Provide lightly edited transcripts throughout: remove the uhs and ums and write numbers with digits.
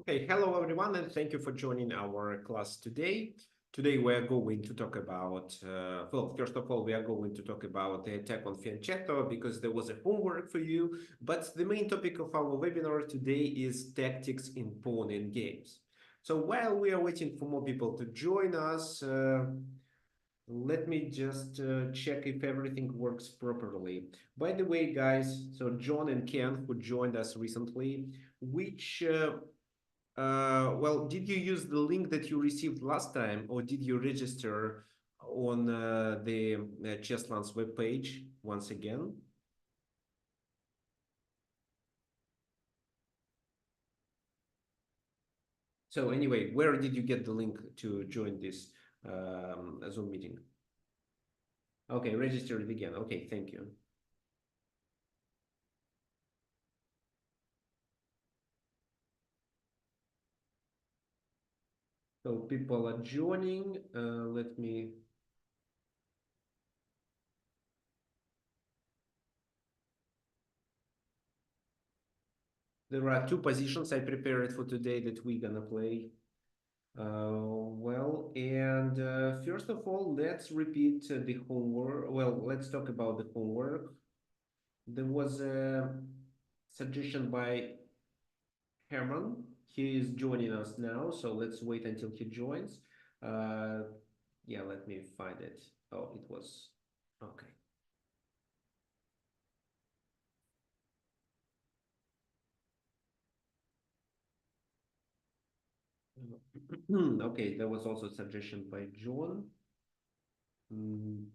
Hey, hello everyone, and thank you for joining our class today. Today we are going to talk about, well, first of all, we are going to talk about the attack on fianchetto because there was a homework for you. But the main topic of our webinar today is tactics in pawn endgames. So while we are waiting for more people to join us, let me just check if everything works properly. By the way, guys, so John and Ken, who joined us recently, which well, did you use the link that you received last time, or did you register on the Chessland's webpage once again? So anyway, where did you get the link to join this Zoom meeting? Okay, register it again. Okay, thank you. So people are joining. Let me. There are two positions I prepared for today that we're gonna play. Well, and first of all, let's repeat the homework. Well, let's talk about the homework. There was a suggestion by Herman. He is joining us now, so let's wait until he joins. Uh, yeah, let me find it. Oh, it was okay. Okay, there was also a suggestion by John. Mm,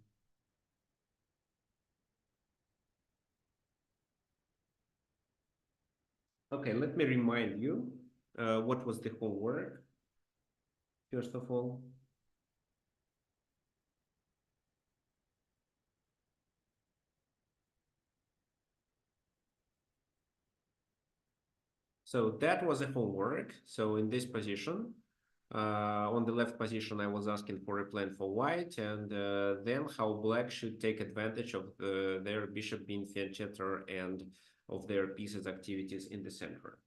okay, let me remind you what was the homework, first of all. So that was a homework. So in this position, on the left position, I was asking for a plan for white, and then how black should take advantage of their bishop being fianchetto and of their pieces' activities in the center.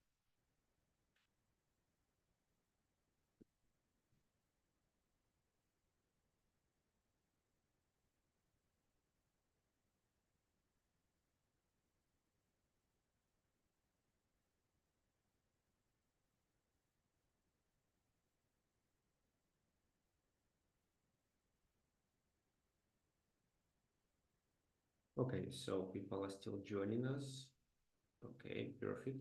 Okay, so people are still joining us. Okay, perfect.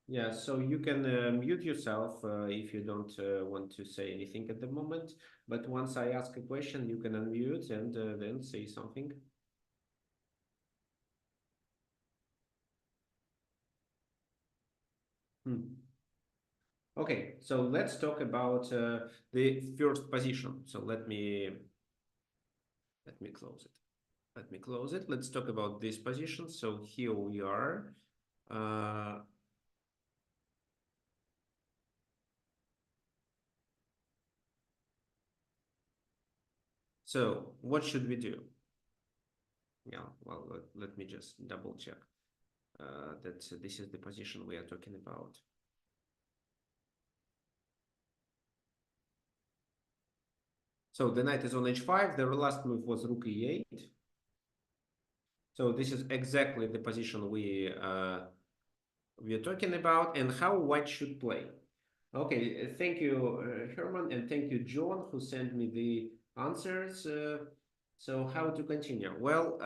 Yeah, so you can mute yourself if you don't want to say anything at the moment. But once I ask a question, you can unmute and then say something. Hmm. Okay, so let's talk about the first position. So let me close it. Let me close it. Let's talk about this position. So here we are. Uh, so what should we do? Yeah, well, let me just double check that this is the position we are talking about. So the knight is on h5. The last move was rook e8. So this is exactly the position we are talking about and how white should play. Okay, thank you, Herman, and thank you, John, who sent me the answers. So how to continue? Well,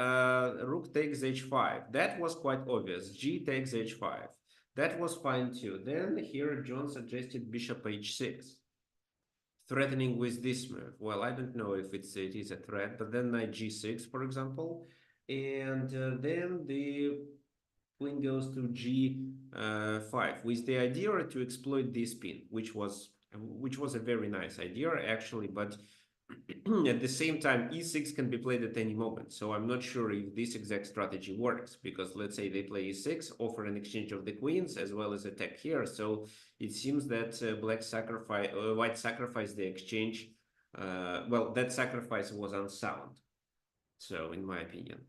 rook takes h5. That was quite obvious. G takes h5. That was fine too. Then here John suggested bishop h6, threatening with this move. Well, I don't know if it is a threat, but then knight g6, for example, and then the queen goes to g5 with the idea to exploit this pin, which was a very nice idea actually, but at the same time e6 can be played at any moment. So I'm not sure if this exact strategy works, because let's say they play e6, offer an exchange of the queens as well as attack here. So it seems that white sacrificed the exchange. Well, that sacrifice was unsound. So, in my opinion.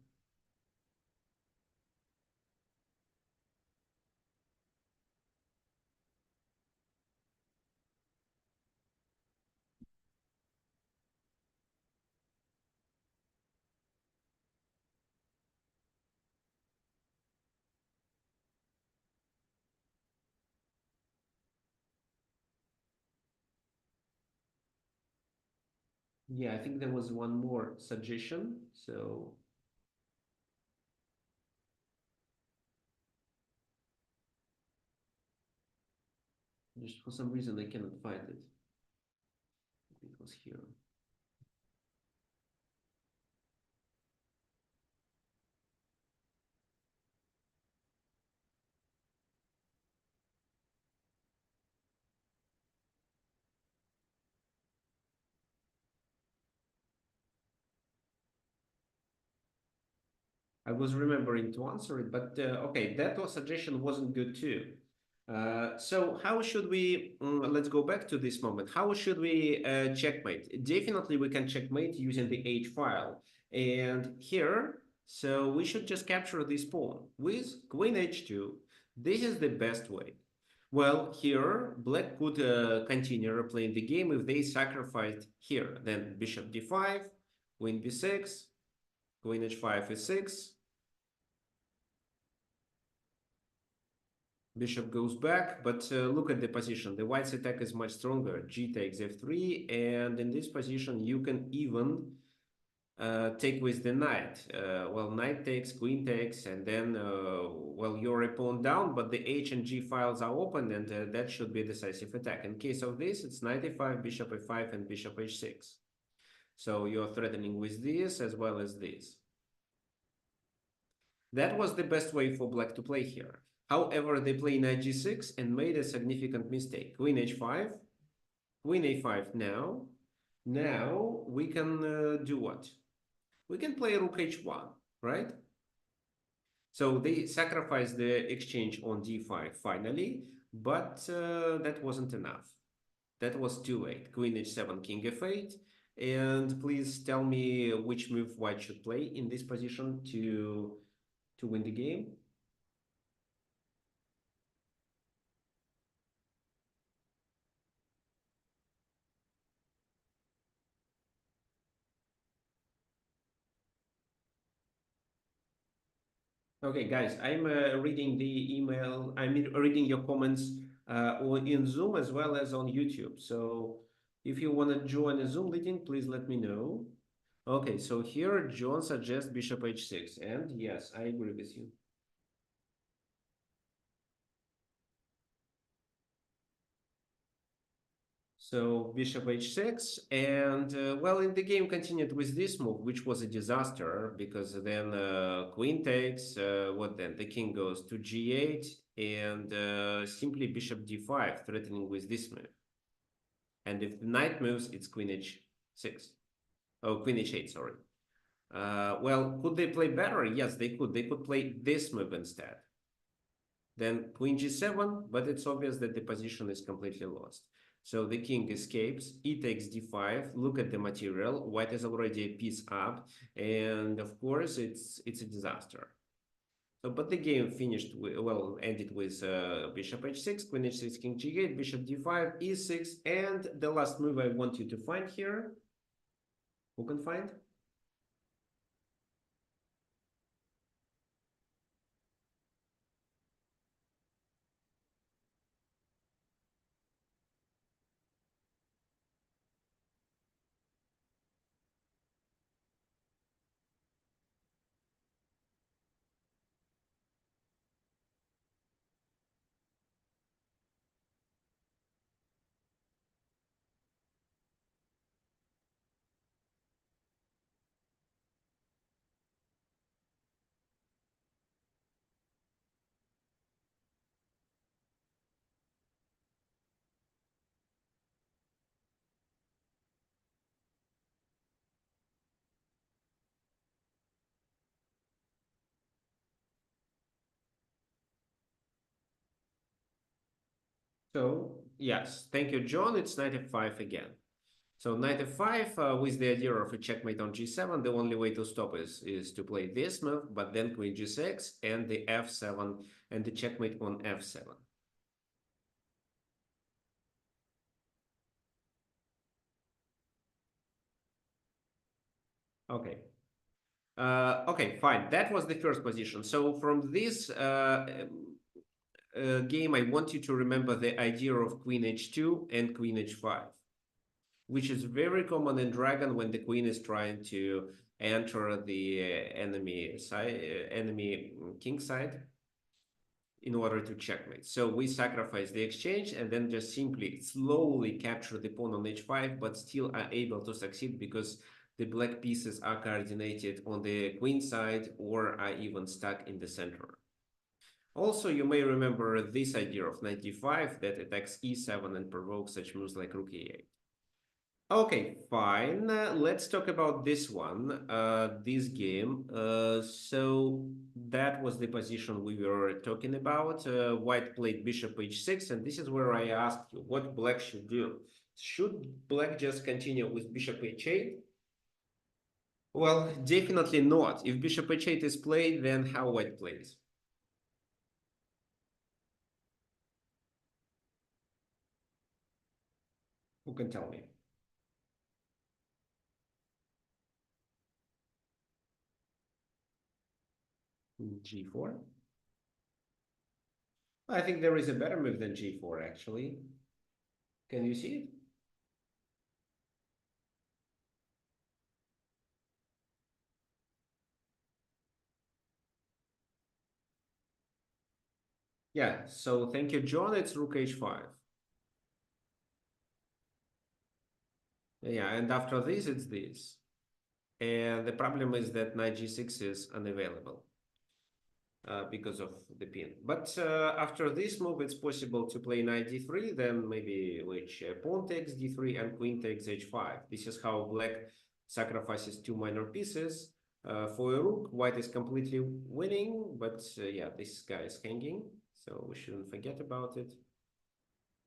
Yeah, I think there was one more suggestion. So just for some reason I cannot find it. It was here. I was remembering to answer it, but okay, that was suggestion wasn't good too. So how should we, let's go back to this moment. How should we checkmate? Definitely we can checkmate using the H file. And here, so we should just capture this pawn with queen H2. This is the best way. Well, here, black could continue replaying the game if they sacrificed here. Then bishop d5, queen b6, queen h5 e6, bishop goes back, but look at the position. The white's attack is much stronger. G takes f3, and in this position, you can even take with the knight. Well, knight takes, queen takes, and then, well, you're a pawn down, but the h and g files are open, and that should be a decisive attack. In case of this, it's knight e5, bishop e5, and bishop h6. So you're threatening with this as well as this. That was the best way for black to play here. However, they play knight g6 and made a significant mistake. Queen h5, queen a5 now. Now we can do what? We can play rook h1, right? So they sacrificed the exchange on d5 finally, but that wasn't enough. That was too late. Queen h7, king f8. And please tell me which move white should play in this position to win the game. Okay, guys, I'm reading the email. I'm reading your comments in Zoom as well as on YouTube. So if you want to join a Zoom meeting, please let me know. Okay, so here John suggests bishop h6, and yes, I agree with you. So bishop h6, and well, in the game continued with this move, which was a disaster because then queen takes. What then? The king goes to g8, and simply bishop d5, threatening with this move. And if the knight moves, it's queen h6. Oh, queen h8, sorry. Well, could they play better? Yes, they could. They could play this move instead. Then queen g7, but it's obvious that the position is completely lost. So the king escapes, e takes d5, look at the material, white is already a piece up, and of course it's a disaster. So, but the game finished with, well, ended with bishop h6, queen h6, king g8, bishop d5, e6, and the last move I want you to find here. Who can find? So, yes, thank you, John. It's knight f5 again. So knight f5 with the idea of a checkmate on g7, the only way to stop is to play this move, but then queen g6 and the f7 and the checkmate on f7. Okay. Okay, fine. That was the first position. So from this game, I want you to remember the idea of queen h2 and queen h5, which is very common in Dragon when the queen is trying to enter the enemy side, enemy king side in order to checkmate. So we sacrifice the exchange and then just simply slowly capture the pawn on h5, but still are able to succeed because the black pieces are coordinated on the queen side or are even stuck in the center. Also, you may remember this idea of knight d5 that attacks e7 and provokes such moves like rook e8. Okay, fine. Let's talk about this one, this game. So that was the position we were talking about. White played bishop h6, and this is where I asked you what black should do. Should black just continue with bishop h8? Well, definitely not. If bishop h8 is played, then how white plays? Who can tell me? G4? I think there is a better move than g4, actually. Can you see it? Yeah, so thank you, John. It's rook h5. Yeah, and after this, it's this. And the problem is that knight g6 is unavailable because of the pin. But after this move, it's possible to play knight d3, then maybe which pawn takes d3 and queen takes h5. This is how black sacrifices two minor pieces. For a rook, white is completely winning, but yeah, this guy is hanging, so we shouldn't forget about it.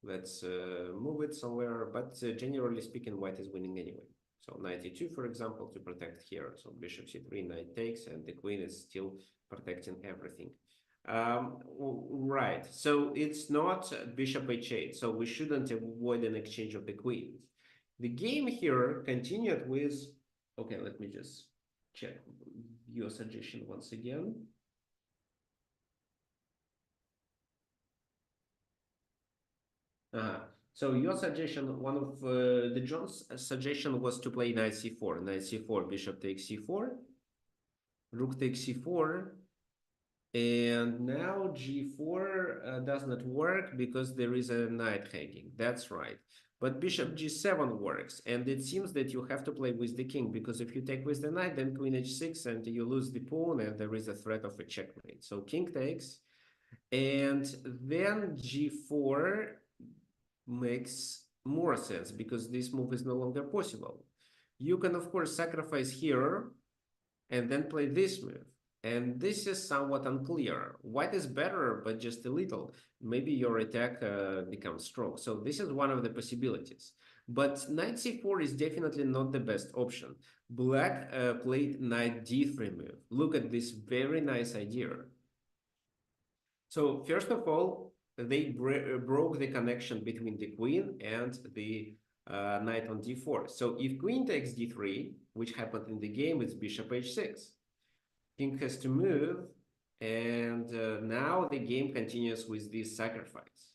Let's move it somewhere, but generally speaking, white is winning anyway. So knight e2, for example, to protect here. So bishop c3, knight takes, and the queen is still protecting everything. Right, so it's not bishop h8, so we shouldn't avoid an exchange of the queens. The game here continued with, okay, let me just check your suggestion once again. So your suggestion, one of the John's suggestion was to play knight c4. Knight c4, bishop takes c4, rook takes c4, and now g4 does not work because there is a knight hanging. That's right. But bishop g7 works, and it seems that you have to play with the king, because if you take with the knight, then queen h6, and you lose the pawn, and there is a threat of a checkmate. So king takes, and then g4 makes more sense because this move is no longer possible. You can, of course, sacrifice here and then play this move. And this is somewhat unclear. White is better, but just a little. Maybe your attack becomes strong. So this is one of the possibilities. But knight c4 is definitely not the best option. Black played knight d3 move. Look at this very nice idea. So first of all, they broke the connection between the queen and the knight on d4. So if queen takes d3, which happened in the game, it's bishop h6. King has to move, and now the game continues with this sacrifice.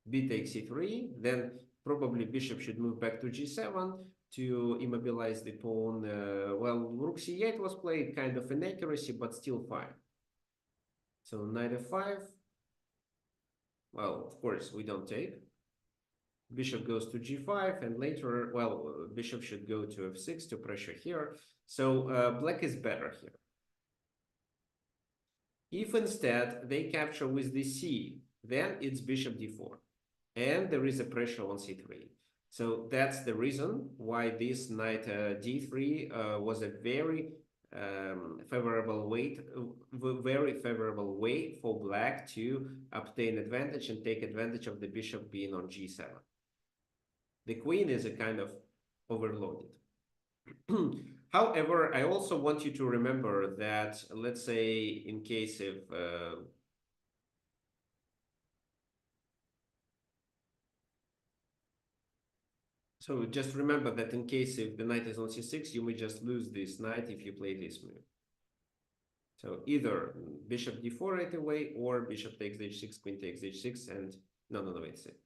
B takes c3, then probably bishop should move back to g7 to immobilize the pawn. Well, rook c8 was played, kind of inaccuracy, but still fine. So knight f5. Well, of course, we don't take. Bishop goes to g5, and later, well, bishop should go to f6 to pressure here. So black is better here. If instead they capture with the c, then it's bishop d4, and there is a pressure on c3. So that's the reason why this knight d3 was a very very favorable way for black to obtain advantage and take advantage of the bishop being on g7. The queen is a kind of overloaded. However, I also want you to remember that, let's say, in case of so just remember that in case if the knight is on c6, you may just lose this knight if you play this move. So either bishop d4 right away, or bishop takes h6, queen takes h6, and no, wait a second.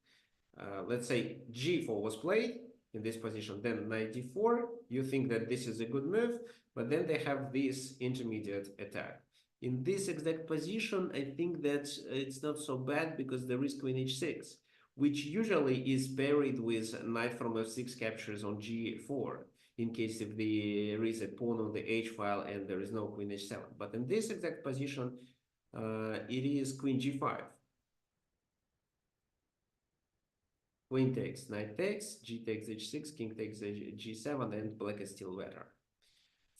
Let's say g4 was played in this position, then knight d4, you think that this is a good move, but then they have this intermediate attack. In this exact position, I think that it's not so bad because there is queen h6, which usually is paired with knight from f6 captures on g4, in case if there is a pawn on the h file and there is no queen h7. But in this exact position, it is queen g5. Queen takes, knight takes, g takes h6, king takes g7, and black is still better.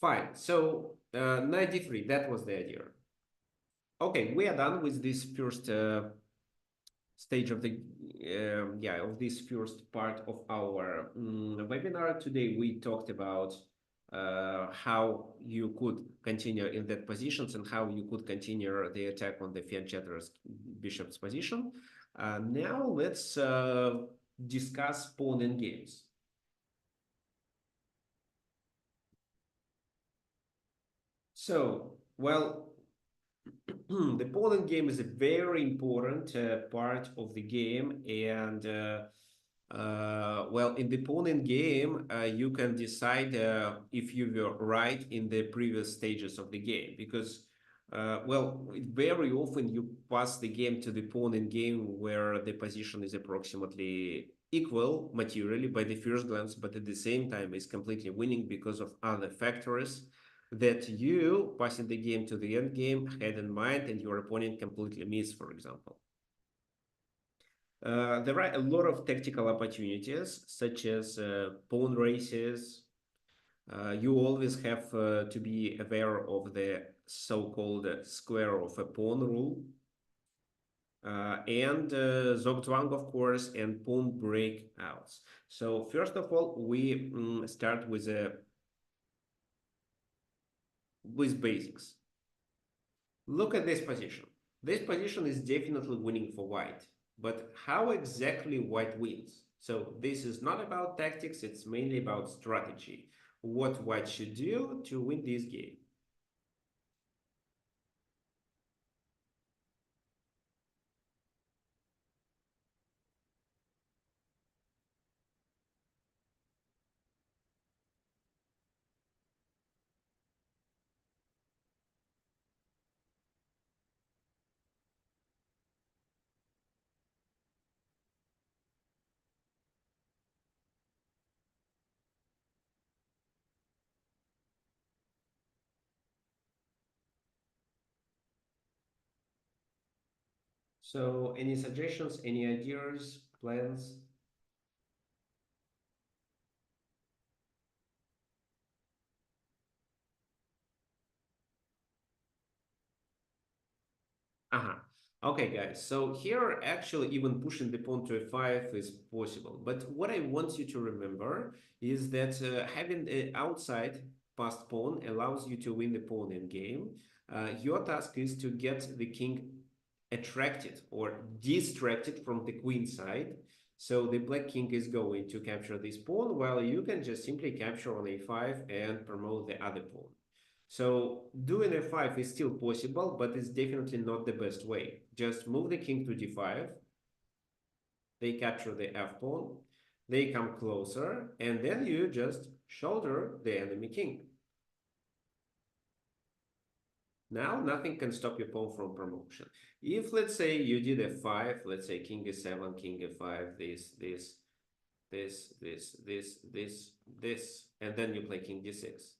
Fine, so knight d3, that was the idea. Okay, we are done with this first stage of the of this first part of our webinar. Today we talked about how you could continue in that positions and how you could continue the attack on the fianchetter's bishop's position. Now let's discuss pawn endgames. So, well, the pawn endgame is a very important part of the game, and well, in the pawn endgame, you can decide if you were right in the previous stages of the game, because well, very often you pass the game to the pawn endgame where the position is approximately equal materially by the first glance, but at the same time is completely winning because of other factors that you passing the game to the end game had in mind and your opponent completely missed, for example. There are a lot of tactical opportunities, such as pawn races. You always have to be aware of the so-called square of a pawn rule, and zugzwang, of course, and pawn breakouts. So first of all, we start with basics. Look at this position. This position is definitely winning for white, but how exactly white wins? So this is not about tactics, it's mainly about strategy. What white should do to win this game. So any suggestions, any ideas, plans? Uh-huh. Okay, guys. So here, actually, even pushing the pawn to f5 is possible. But what I want you to remember is that having an outside passed pawn allows you to win the pawn in game. Your task is to get the king attracted or distracted from the queen side. So the black king is going to capture this pawn, while you can just simply capture on a5 and promote the other pawn. So doing f5 is still possible, but it's definitely not the best way. Just move the king to d5. They capture the f pawn. They come closer, and then you just shoulder the enemy king. Now nothing can stop your pawn from promotion. If, let's say, you did f5, let's say king e7, king e5, this, and then you play king d6,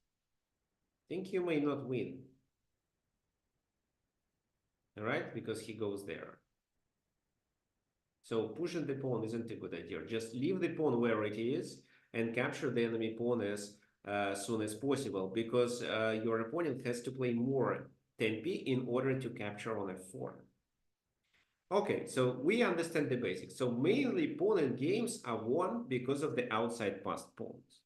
think you may not win, all right? Because he goes there. So pushing the pawn isn't a good idea. Just leave the pawn where it is and capture the enemy pawn as soon as possible, because your opponent has to play more tempi in order to capture on f4. Okay, so we understand the basics. So mainly pawn and games are won because of the outside passed pawns.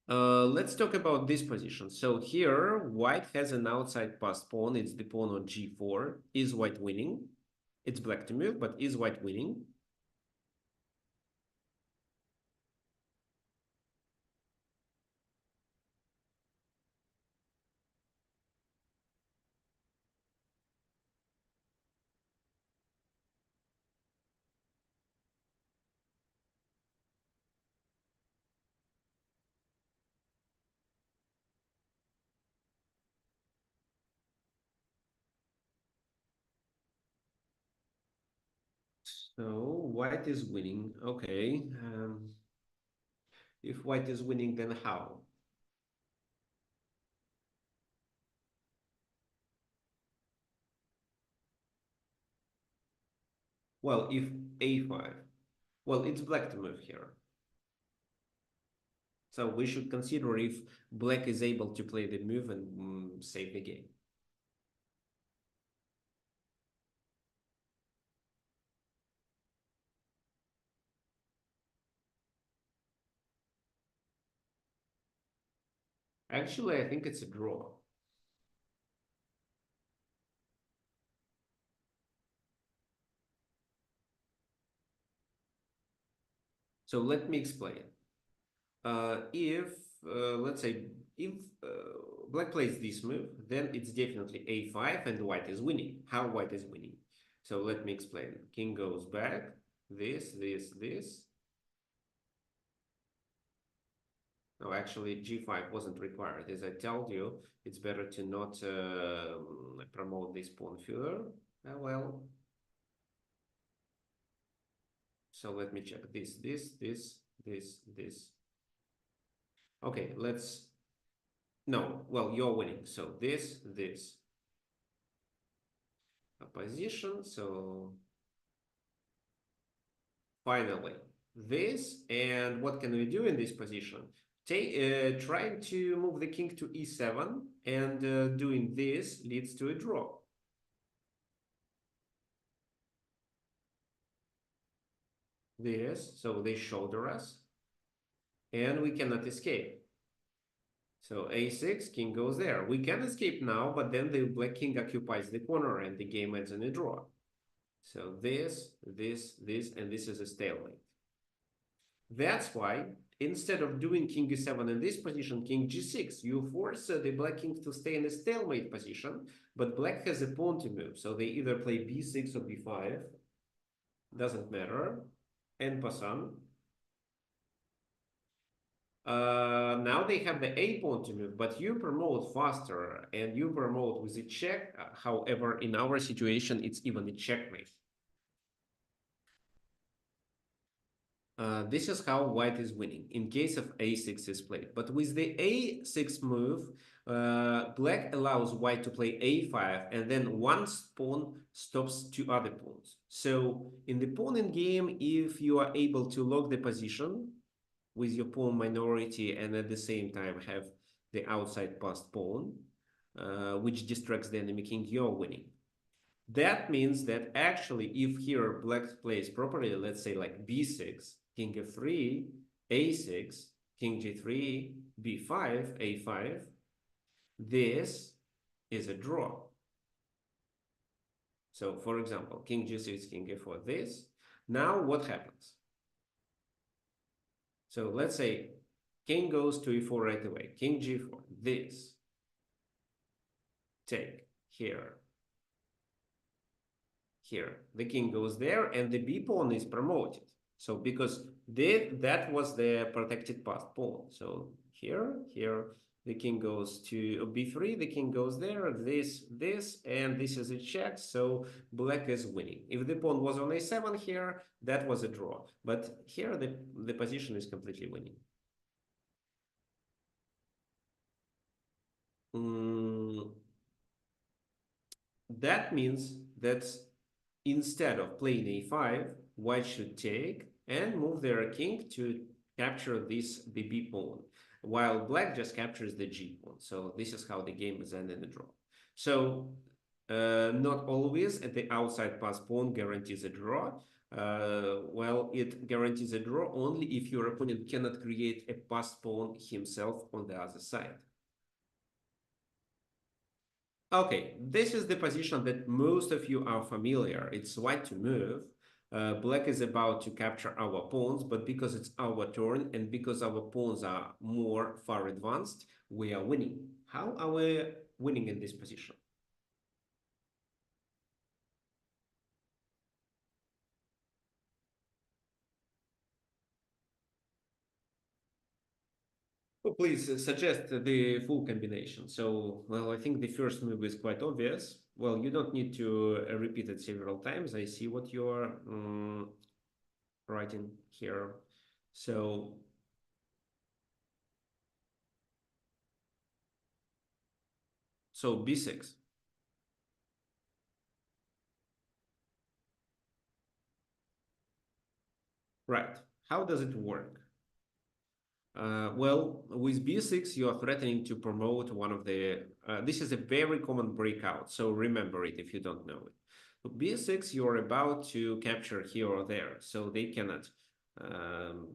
Let's talk about this position. So here, white has an outside passed pawn. It's the pawn on g4. Is white winning? It's black to move, but is white winning? So white is winning. Okay. If white is winning, then how? Well, if a5. Well, it's black to move here. So we should consider if black is able to play the move and save the game. Actually, I think it's a draw. So let me explain. If let's say if black plays this move, then it's definitely a5 and white is winning. How white is winning? So let me explain. King goes back. This. No, actually, g5 wasn't required. As I told you, it's better to not promote this pawn further. Well, so let me check this. Okay, let's. No, well, you're winning. So this opposition. So finally, this. And what can we do in this position? Trying to move the king to e7 and doing this leads to a draw. This, so they shoulder us, and we cannot escape. So a6, king goes there. We can escape now, but then the black king occupies the corner and the game ends in a draw. So this, and this is a stalemate. That's why instead of doing king e7 in this position, king g6, you force the black king to stay in a stalemate position, but black has a pawn to move. So they either play b6 or b5, doesn't matter, en passant. Now they have the A pawn to move, but you promote faster and you promote with a check. However, in our situation, it's even a checkmate. This is how white is winning in case of a6 is played. But with the a6 move, black allows white to play a5, and then one pawn stops two other pawns. So in the pawn endgame, if you are able to lock the position with your pawn minority and at the same time have the outside passed pawn, which distracts the enemy king, you're winning. That means that actually, if here black plays properly, let's say like b6, king f3, a6, king g3, b5, a5, this is a draw. So, for example, king g6, king f4, this. Now, what happens? So, let's say king goes to e4 right away, king g4, this, take, here, here. The king goes there, and the b pawn is promoted. So because that was the protected passed pawn. So here, the king goes to b3, the king goes there, this, and this is a check. So black is winning. If the pawn was on a7 here, that was a draw. But here the position is completely winning. Mm, that means that instead of playing a5, white should take and move their king to capture the b pawn, while black just captures the g pawn. So this is how the game is ended in a draw. So not always at the outside pass pawn guarantees a draw. Well, it guarantees a draw only if your opponent cannot create a pass pawn himself on the other side. Okay, this is the position that most of you are familiar. It's white to move. Black is about to capture our pawns, but because it's our turn and because our pawns are more far advanced, we are winning. How are we winning in this position? Oh, please suggest the full combination. So, well, I think the first move is quite obvious. Well, you don't need to repeat it several times. I see what you're writing here. So, so b6, right? How does it work? Well, with b6, you are threatening to promote one of the. This is a very common breakout, so remember it if you don't know it. So b6, you're about to capture here or there, so they cannot um,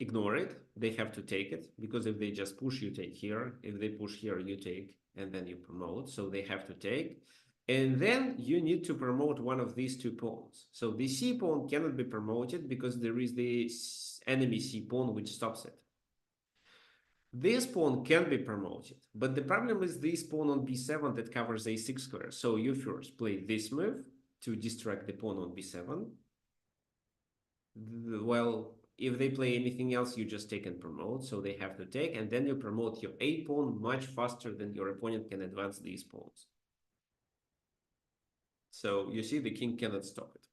ignore it. They have to take it because if they just push, you take here. If they push here, you take, and then you promote. So they have to take. And then you need to promote one of these two pawns. So the c pawn cannot be promoted because there is the enemy c pawn which stops it. This pawn can be promoted, but the problem is this pawn on b7 that covers a6 square. So you first play this move to distract the pawn on b7. Well, if they play anything else, you just take and promote, so they have to take, and then you promote your a pawn much faster than your opponent can advance these pawns. So you see the king cannot stop it.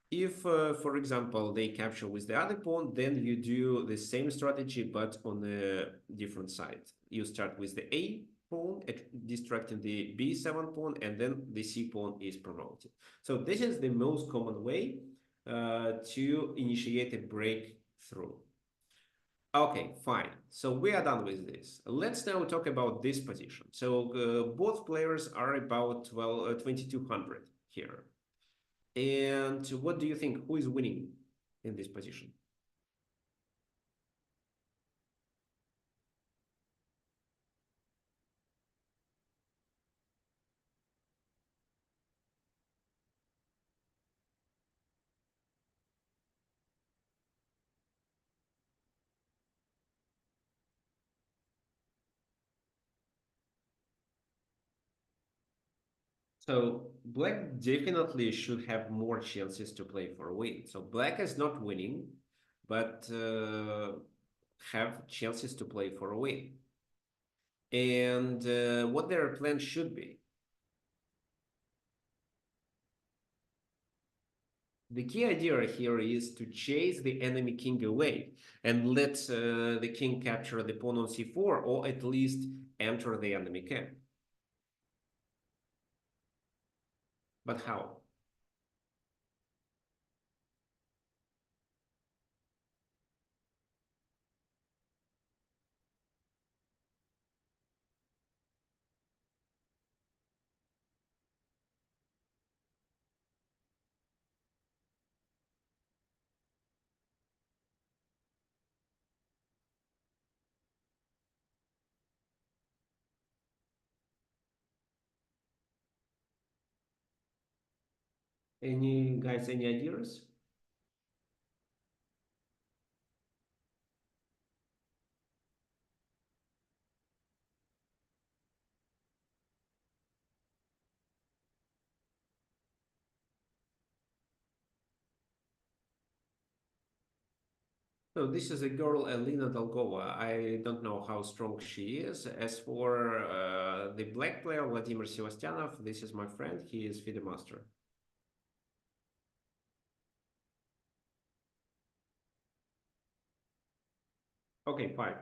If, for example, they capture with the other pawn, then you do the same strategy, but on a different side. You start with the A pawn, distracting the B7 pawn, and then the C pawn is promoted. So this is the most common way to initiate a breakthrough. Okay, fine. So we are done with this. Let's now talk about this position. So both players are about, well, 2200 here. And what do you think? Who is winning in this position? So black definitely should have more chances to play for a win. So black is not winning, but have chances to play for a win. And what their plan should be. The key idea here is to chase the enemy king away and let the king capture the pawn on c4 or at least enter the enemy camp. But how? Any guys, any ideas? So this is a girl, Elena Dolgova. I don't know how strong she is. As for the black player, Vladimir Sevastianov, this is my friend. He is FIDE master. Okay, fine.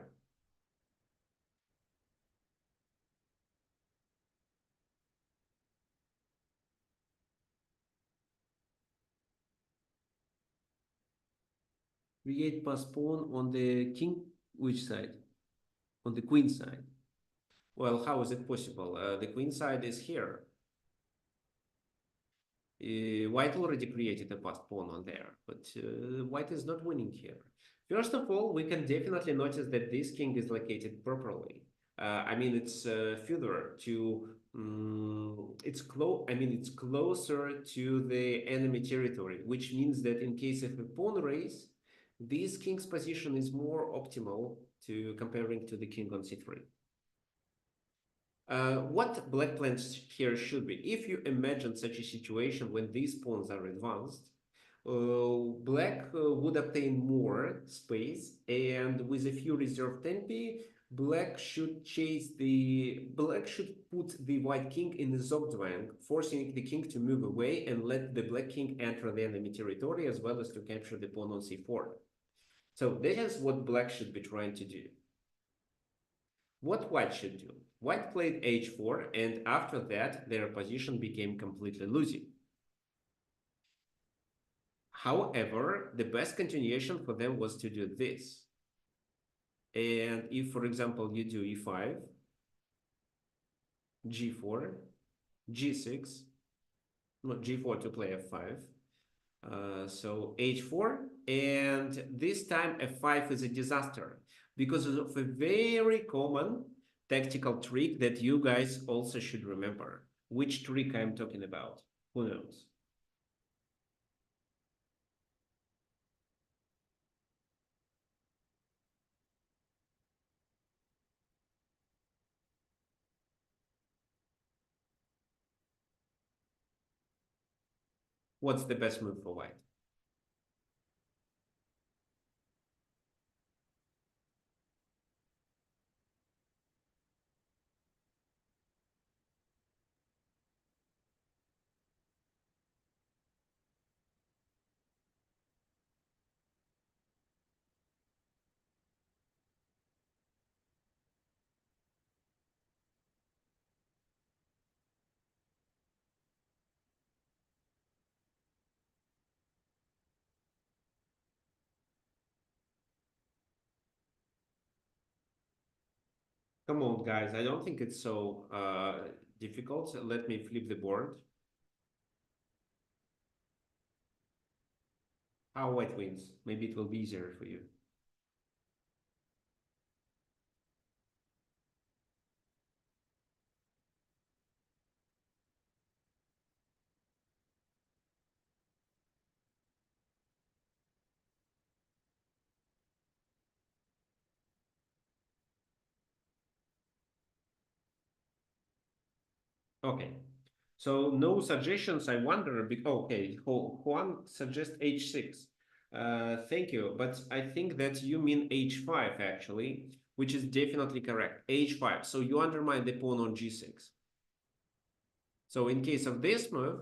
Create pass pawn on the king, which side? On the queen side. Well, how is it possible? The queen side is here. White already created a passed pawn on there, but white is not winning here. First of all, we can definitely notice that this king is located properly. I mean, it's further to it's close. I mean, it's closer to the enemy territory, which means that in case of a pawn race, this king's position is more optimal to comparing to the king on c3. What black plans here should be? If you imagine such a situation when these pawns are advanced, black would obtain more space, and with a few reserved tempi, black should put the white king in the zugzwang, forcing the king to move away and let the black king enter the enemy territory, as well as to capture the pawn on c4. So that is what black should be trying to do. What white should do? White played h4, and after that, their position became completely losing. However, the best continuation for them was to do this. And if, for example, you do e5, g4, g6, not g4 to play f5, so h4, and this time f5 is a disaster because of a very common tactical trick that you guys also should remember. Which trick I'm talking about? Who knows? What's the best move for white? Come on, guys. I don't think it's so difficult. Let me flip the board. How white wins? Maybe it will be easier for you. Okay. So no suggestions. I wonder. Okay, Juan suggests h6. Thank you, but I think that you mean h5 actually, which is definitely correct. h5. So you undermine the pawn on g6. So in case of this move,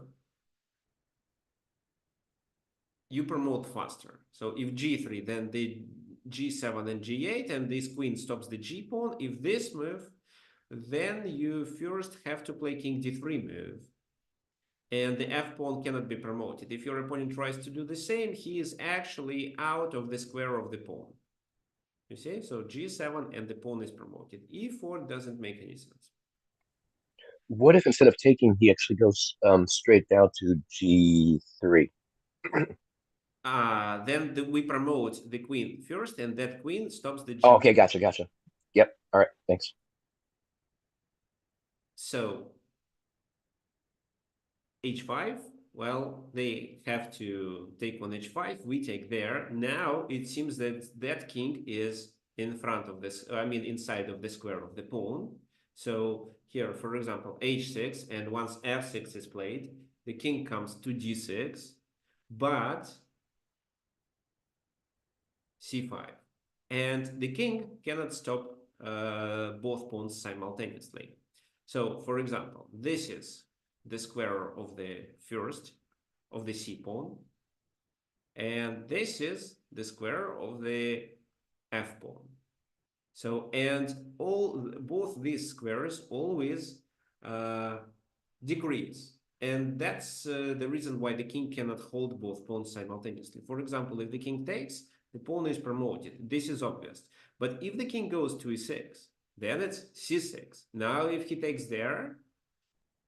you promote faster. So if g3, then the g7 and g8, and this queen stops the g pawn. If this move, then you first have to play king d3 move, and the f pawn cannot be promoted. If your opponent tries to do the same, he is actually out of the square of the pawn. You see? So g7 and the pawn is promoted. e4 doesn't make any sense. What if instead of taking, he actually goes straight down to g3? Then we promote the queen first, and that queen stops the Oh, g. okay, gotcha. Yep. All right, thanks. So h5, well, they have to take on h5. We take there. Now it seems that that king is in front of this, I mean, inside of the square of the pawn. So here, for example, h6, and once f6 is played, the king comes to d6, but c5. And the king cannot stop both pawns simultaneously. So, for example, this is the square of the first of the c pawn, and this is the square of the f pawn. So, and both these squares always uh, decrease. And that's the reason why the king cannot hold both pawns simultaneously. For example, if the king takes, the pawn is promoted. This is obvious. But if the king goes to e6, Then it's c6. Now if he takes there,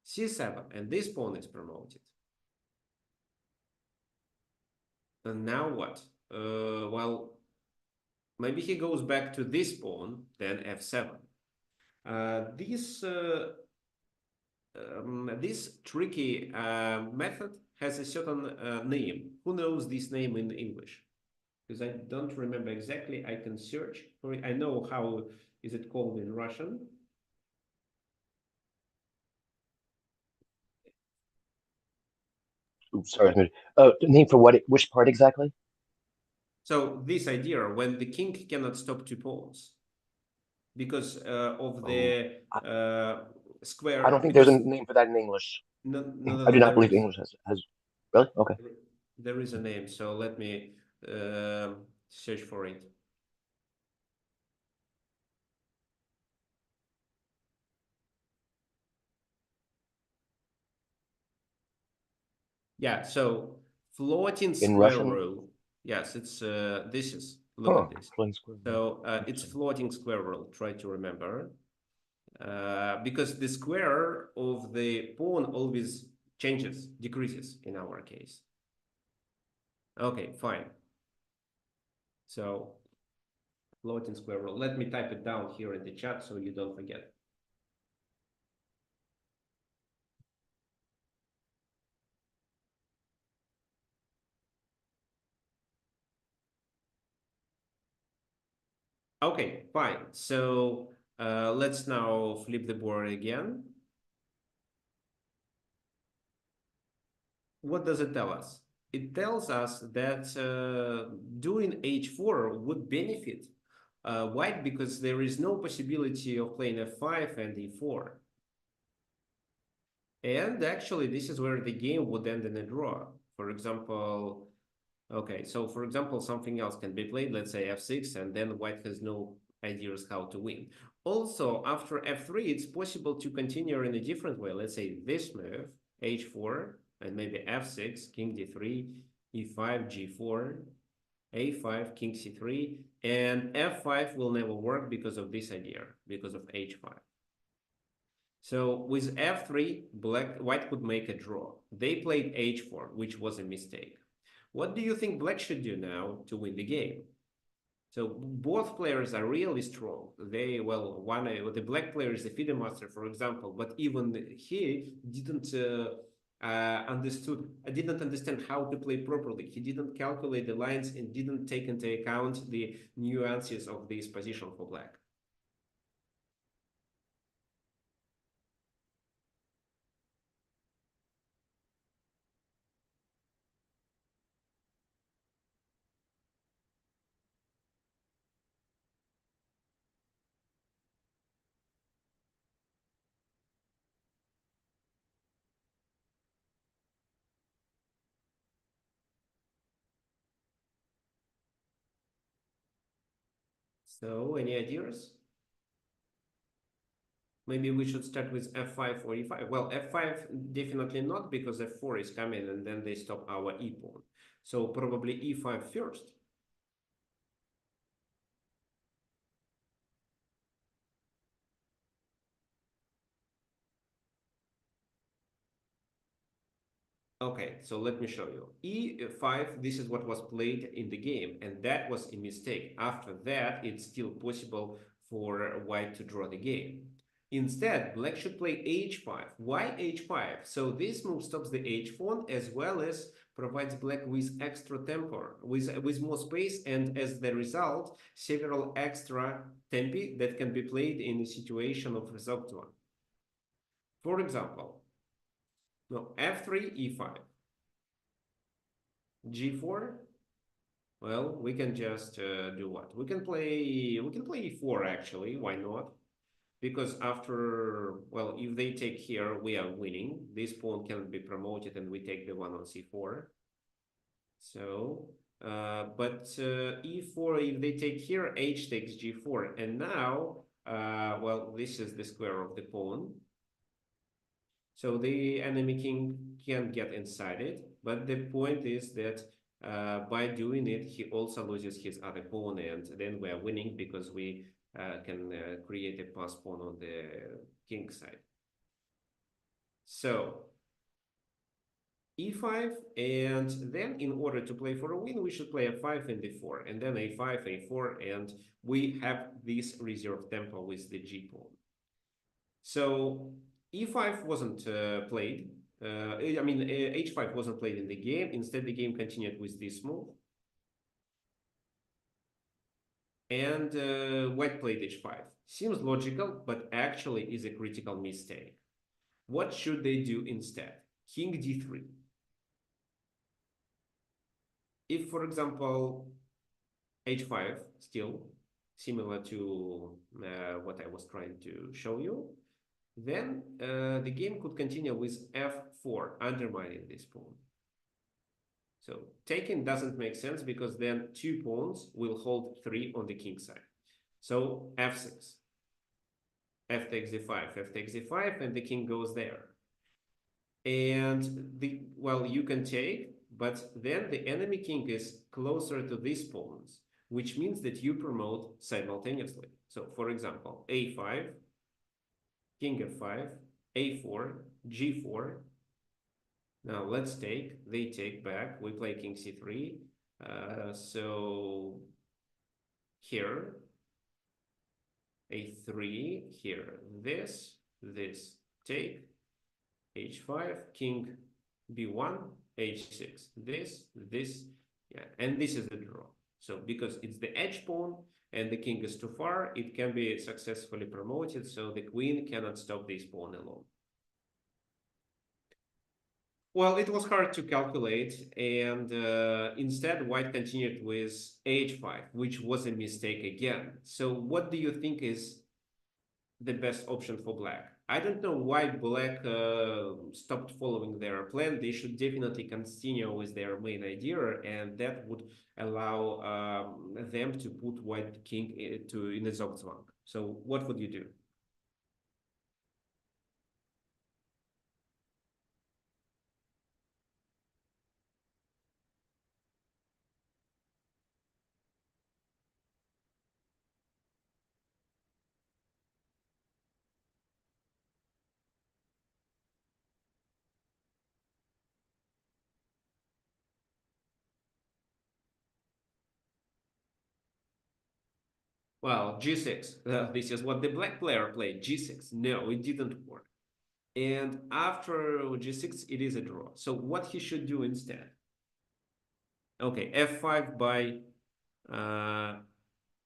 c7, and this pawn is promoted. And now what? Well, maybe he goes back to this pawn, then f7. This tricky method has a certain name. Who knows this name in English? Because I don't remember exactly. I can search for it. I know how is it called in Russian. Oops, sorry. Name for what? Which part exactly? So this idea when the king cannot stop two pawns because of Oh, the I, I square. don't think there's a Because name for that in English. no, no, no, I no. do not believe English has. Really? Okay. There is a name. So let me search for it. Yeah, so floating In square Russian? rule. Yes, it's this is look Huh. at this. Playing square. So it's Interesting. floating square rule. Try to remember because the square of the pawn always changes, decreases in our case. Okay, fine. So floating square rule. Let me type it down here in the chat so you don't forget. Okay, fine. So let's now flip the board again. What does it tell us? It tells us that doing h4 would benefit white because there is no possibility of playing f5 and e4. And actually, this is where the game would end in a draw. For example, okay, so for example, something else can be played, let's say f6, and then white has no ideas how to win. Also, after f3, it's possible to continue in a different way. Let's say this move, h4, and maybe f6, king d3, e5, g4, a5, king c3, and f5 will never work because of this idea, because of h5. So with f3, white could make a draw. They played h4, which was a mistake. What do you think black should do now to win the game? So both players are really strong. They, well, the black player is the FIDE master, for example, but even he didn't understand how to play properly. He didn't calculate the lines and didn't take into account the nuances of this position for black. So any ideas? Maybe we should start with f5 or e5. Well, f5 definitely not because f4 is coming and then they stop our e pawn. So probably e5 first. Okay, so let me show you. E5, this is what was played in the game, and that was a mistake. After that, it's still possible for white to draw the game. Instead, black should play h5. Why h5? So this move stops the h pawn as well as provides black with extra tempo, with more space, and as the result, several extra tempi that can be played in a situation of zugzwang. For example, no, f3, e5. g4. Well, we can just do what? We can play e4 actually. Why not? Because after, well, if they take here, we are winning. This pawn can be promoted and we take the one on c4. So, but e4, if they take here, h takes g4. And now, well, this is the square of the pawn. So the enemy king can get inside it, but the point is that by doing it, he also loses his other pawn, and then we're winning because we can create a pass pawn on the king side. So e5, and then in order to play for a win, we should play a5 and d4, and then a5, a4, and we have this reserve tempo with the g pawn. So e5 wasn't played. I mean, h5 wasn't played in the game. Instead, the game continued with this move. And white played h5. Seems logical, but actually is a critical mistake. What should they do instead? King d3. If, for example, h5, still similar to what I was trying to show you, then the game could continue with f4, undermining this pawn. So taking doesn't make sense because then two pawns will hold 3 on the king side. So f6, f takes d5, f takes d5, and the king goes there. And well, you can take, but then the enemy king is closer to these pawns, which means that you promote simultaneously. So for example, a5, king f5, a4, g4. Now let's take, they take back, we play king c3. So here, a3, here, this, take, h5, king b1, h6, this, yeah, and this is the draw. So because it's the edge pawn and the king is too far, it can be successfully promoted, so the queen cannot stop this pawn alone. Well, it was hard to calculate, and instead white continued with h5, which was a mistake again. So what do you think is the best option for black? I don't know why black stopped following their plan. They should definitely continue with their main idea, and that would allow them to put white king in a zugzwang. So what would you do? Well, g6. This is what the black player played, g6. No, it didn't work. And after g6, it is a draw. So what he should do instead? Okay, f5 by uh,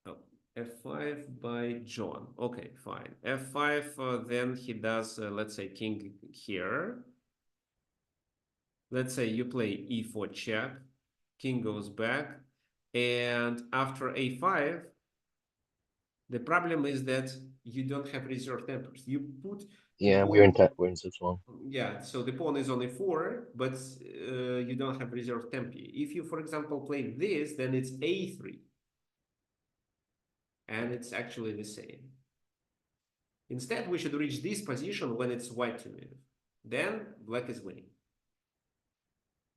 oh, f5 by John. Okay, fine. f5, then he does, let's say, king here. Let's say you play e4 check, king goes back, and after a5, the problem is that you don't have reserve tempers. You put the Yeah, pawn, we're in zugzwang. yeah, so the pawn is on a4, but you don't have reserve tempi. If you, for example, play this, then it's a3, and it's actually the same. Instead, we should reach this position when it's white to move. Then black is winning.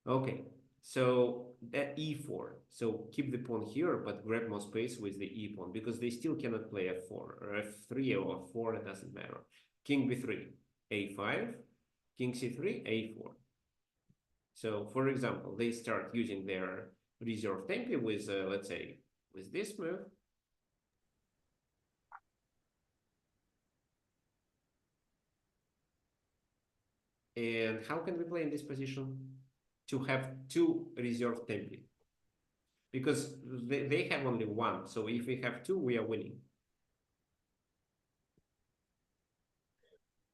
Okay, so that e4. So keep the pawn here, but grab more space with the e pawn because they still cannot play f4 or f3 or f4. It doesn't matter. King b3, a5, king c3, a4. So for example, they start using their reserve tempi with, let's say, with this move. And how can we play in this position? To have two reserve tempi. Because they have only one. So if we have two, we are winning.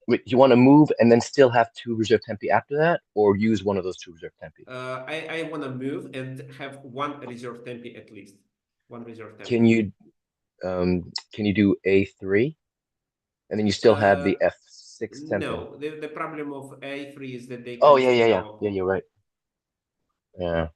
Wait, you want to move and then still have two reserve tempi after that, or use one of those two reserve tempi? I want to move and have one reserve tempi at least. One reserve Can tempi. you do a3, and then you still have Uh, the f6 tempo? no, the problem of a3 is that they Oh can yeah, yeah, change yeah, our yeah. pawn. You're right. Yeah.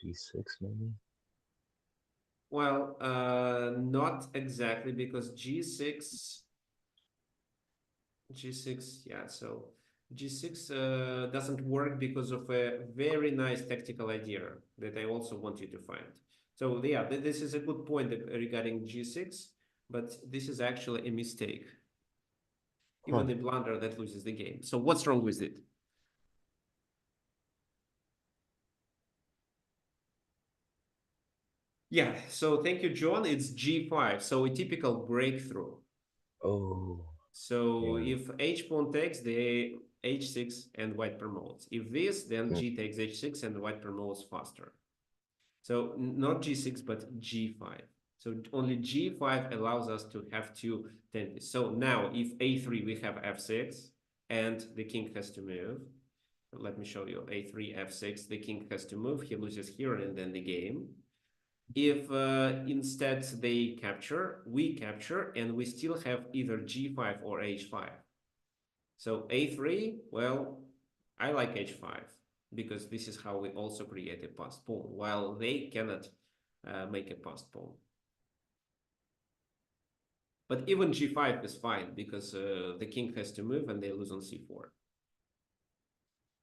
G6 maybe. Well, not exactly because g6, yeah, so G6 doesn't work because of a very nice tactical idea that I also want you to find. So yeah, this is a good point regarding G6, but this is actually a mistake, Huh. even a blunder that loses the game. So what's wrong with it? Yeah, so thank you, John. It's G5, so a typical breakthrough. Oh, So yeah. if H pawn takes, the H6 and white promotes. If this, then Mm, G takes H6 and white promotes faster. So not G6, but G5. So only G5 allows us to have two tendencies. So now if A3, we have F6 and the king has to move. Let me show you A3, F6, the king has to move. He loses here and then the game. If instead they capture, we capture, and we still have either G5 or H5. So A3, well, I like H5 because this is how we also create a passed pawn, while they cannot make a passed pawn. But even G5 is fine because the king has to move and they lose on C4.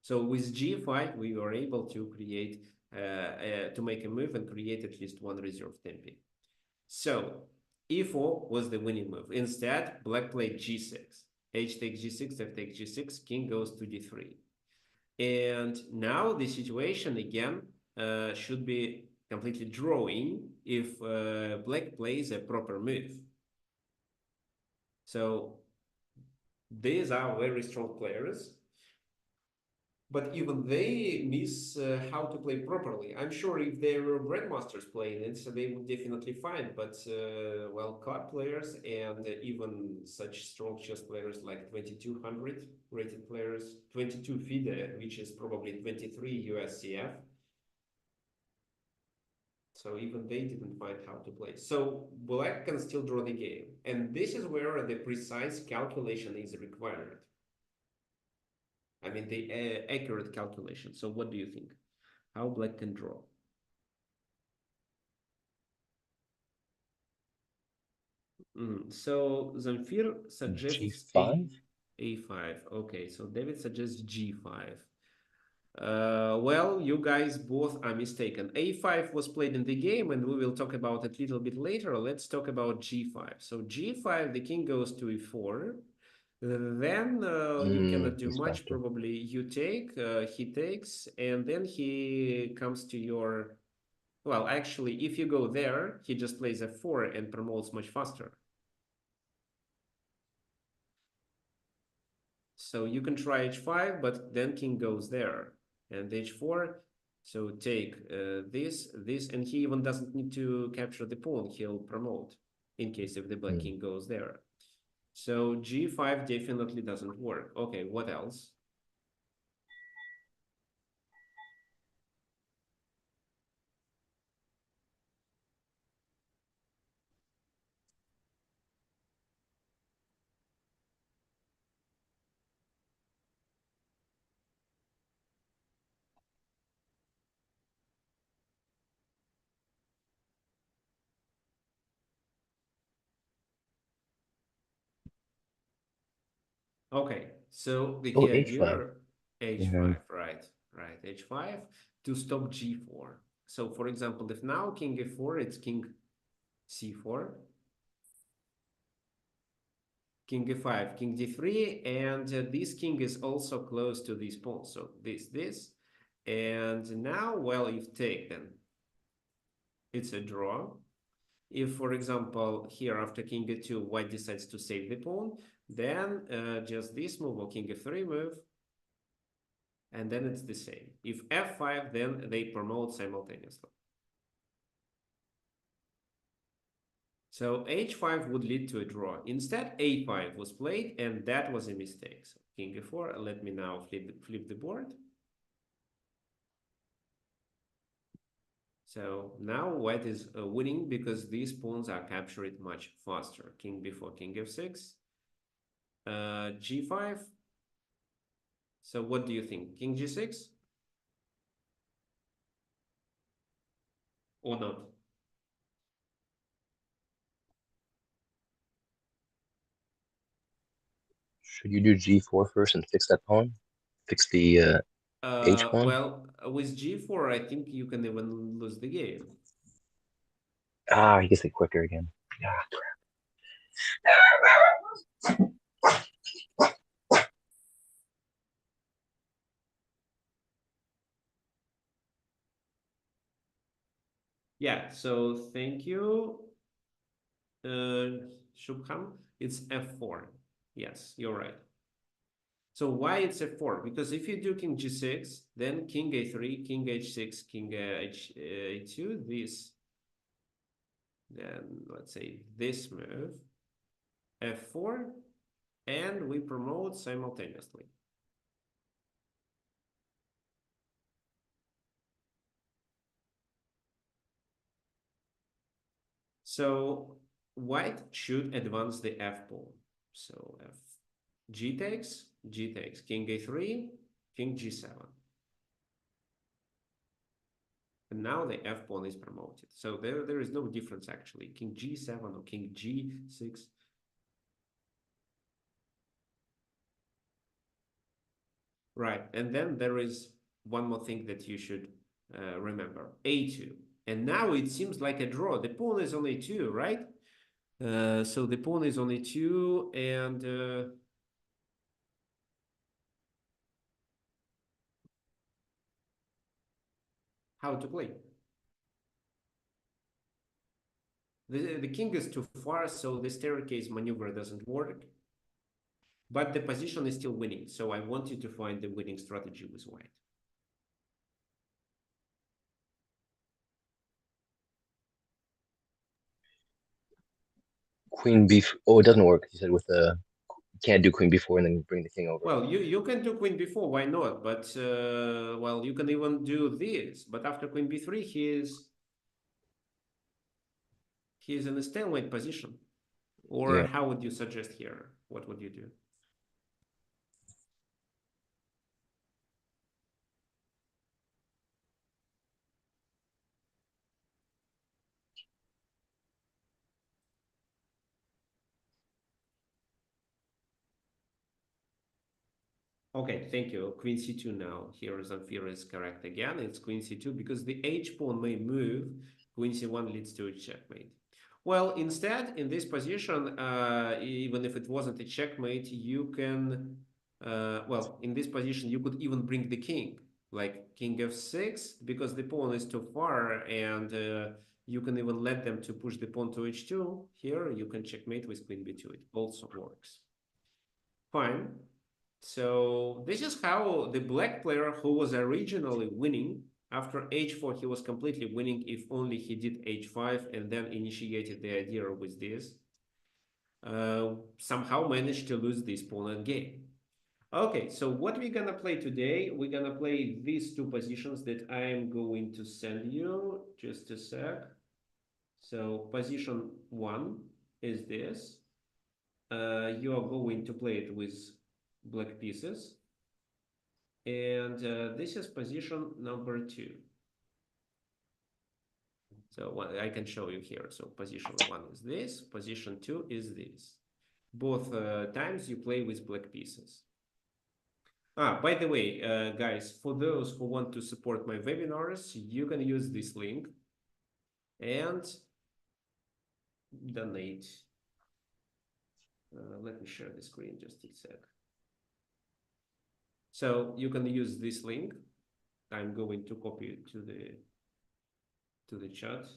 So with G5, we were able to create, to make a move and create at least one reserve tempi. So E4 was the winning move. Instead, black played G6. H takes G6, F takes G6, king goes to D3. And now the situation again should be completely drawing if black plays a proper move. So these are very strong players, but even they miss how to play properly. I'm sure if they were grandmasters playing it, so they would definitely find. But well, club players and even such strong chess players like 2200 rated players, 22 FIDE, which is probably 23 USCF. So even they didn't find how to play. So black can still draw the game, and this is where the precise calculation is required. I mean, the accurate calculation. So what do you think? How black can draw? So Zamfir suggests G5? A5. Okay, so David suggests G5. Well, you guys both are mistaken. A5 was played in the game, and we will talk about it a little bit later. Let's talk about G5. So G5, the king goes to E4. Then you cannot do He's much. faster. Probably you take, he takes, and then he comes to your. Well, actually, if you go there, he just plays F4 and promotes much faster. So you can try H5, but then king goes there. And H4, so take this, and he even doesn't need to capture the pawn. He'll promote in case if the black Mm. king goes there. So G5 definitely doesn't work. Okay, what else? Okay, so the Oh, key H5. idea, Yeah. H5, right, H5 to stop G4. So for example, if now king F4, it's king C4, king e5, king d3, and this king is also close to this pawn. So this, and now, well, if take, then it's a draw. If, for example, here after king e2, white decides to save the pawn, then just this move or king f3 move, and then it's the same. If f5, then they promote simultaneously. So h5 would lead to a draw. Instead, a5 was played, and that was a mistake. So king e4, let me now flip the board. So now white is winning because these pawns are captured much faster. King b4, king f6, g5. So what do you think? King g6 or not? Should you do G4 first and fix that pawn? Fix the H pawn? Well, with G4, I think you can even lose the game. Ah, he gets it quicker again. Ah, Yeah, so thank you, Shubham. It's F4. Yes, you're right. So why it's F4? Because if you do King G6, then King A3, King H6, King A2, this, then let's say this move, F4, and we promote simultaneously. So white should advance the F pawn. So F, G takes, King A3, King G7. And now the F pawn is promoted. So there is no difference actually. King G7 or King G6. Right. And then there is one more thing that you should remember. A2. And now it seems like a draw. The pawn is on A2, right? So the pawn is on A2 and how to play. The king is too far, so the staircase maneuver doesn't work. But the position is still winning, so I want you to find the winning strategy with white. Queen B. Oh, it doesn't work. You said with the can't do Queen B4 and then bring the king over. Well, you can do Queen B4, why not? But well, you can even do this. But after Queen B3, he is in a stalemate position. Or Yeah. how would you suggest here? What would you do? Okay, thank you. Queen C2 now. Here Zamfir is correct again. It's Queen C2 because the H pawn may move. Queen C1 leads to a checkmate. Well, instead, in this position, even if it wasn't a checkmate, you can, well, in this position, you could even bring the king, like King F6, because the pawn is too far, and you can even let them to push the pawn to H2. Here, you can checkmate with Queen B2. It also works. Fine. So this is how the black player who was originally winning after h4 he was completely winning if only he did h5 and then initiated the idea with this somehow managed to lose this pawn endgame. Okay, so what we're gonna play today, we're gonna play these two positions that I'm going to send you. Just a sec. So position one is this. You are going to play it with black pieces. And this is position number two. So I can show you here. So position one is this, position two is this. Both times you play with black pieces. Ah, by the way, guys, for those who want to support my webinars, you can use this link and donate. Let me share the screen just a sec. So you can use this link. I'm going to copy it to the chat.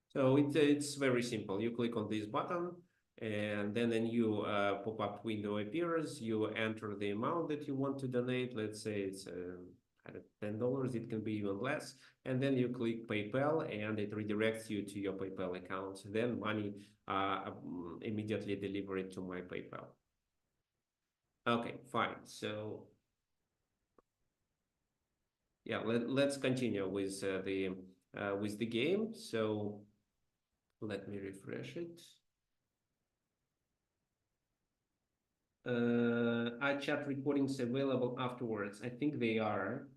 So it's very simple. You click on this button, and then a new pop-up window appears. You enter the amount that you want to donate. Let's say it's $10. It can be even less. And then you click PayPal, and it redirects you to your PayPal account. Then money immediately delivered to my PayPal. Okay, fine. So yeah, let's continue with the game. So let me refresh it. Are chat recordings available afterwards? I think they are.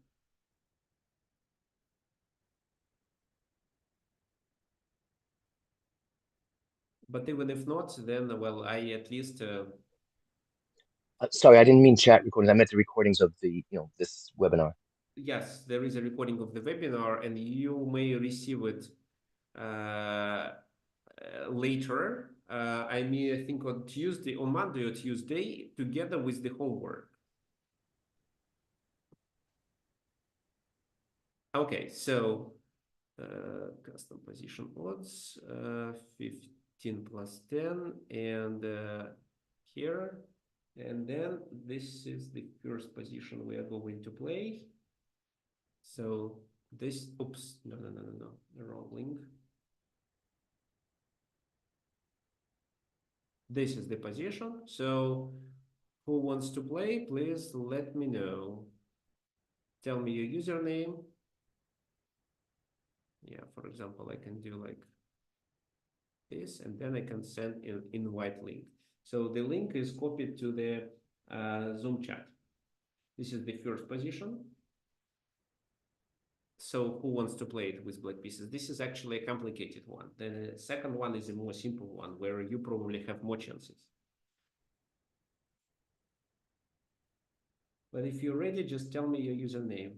But even if not, then, well, I at least Sorry, I didn't mean chat recordings. I meant the recordings of this webinar. yes, there is a recording of the webinar, and you may receive it later. I mean, I think on Tuesday, on Monday or Tuesday, together with the homework. Okay, so custom position odds, 15 plus 10, and here, and then this is the first position we are going to play. So this, oops, no, the wrong link. This is the position. So who wants to play? Please let me know. Tell me your username. Yeah, for example, I can do like this, and then I can send an invite link. So the link is copied to the Zoom chat. This is the first position. So who wants to play it with black pieces? This is actually a complicated one. The second one is a more simple one where you probably have more chances. But if you're ready, just tell me your username.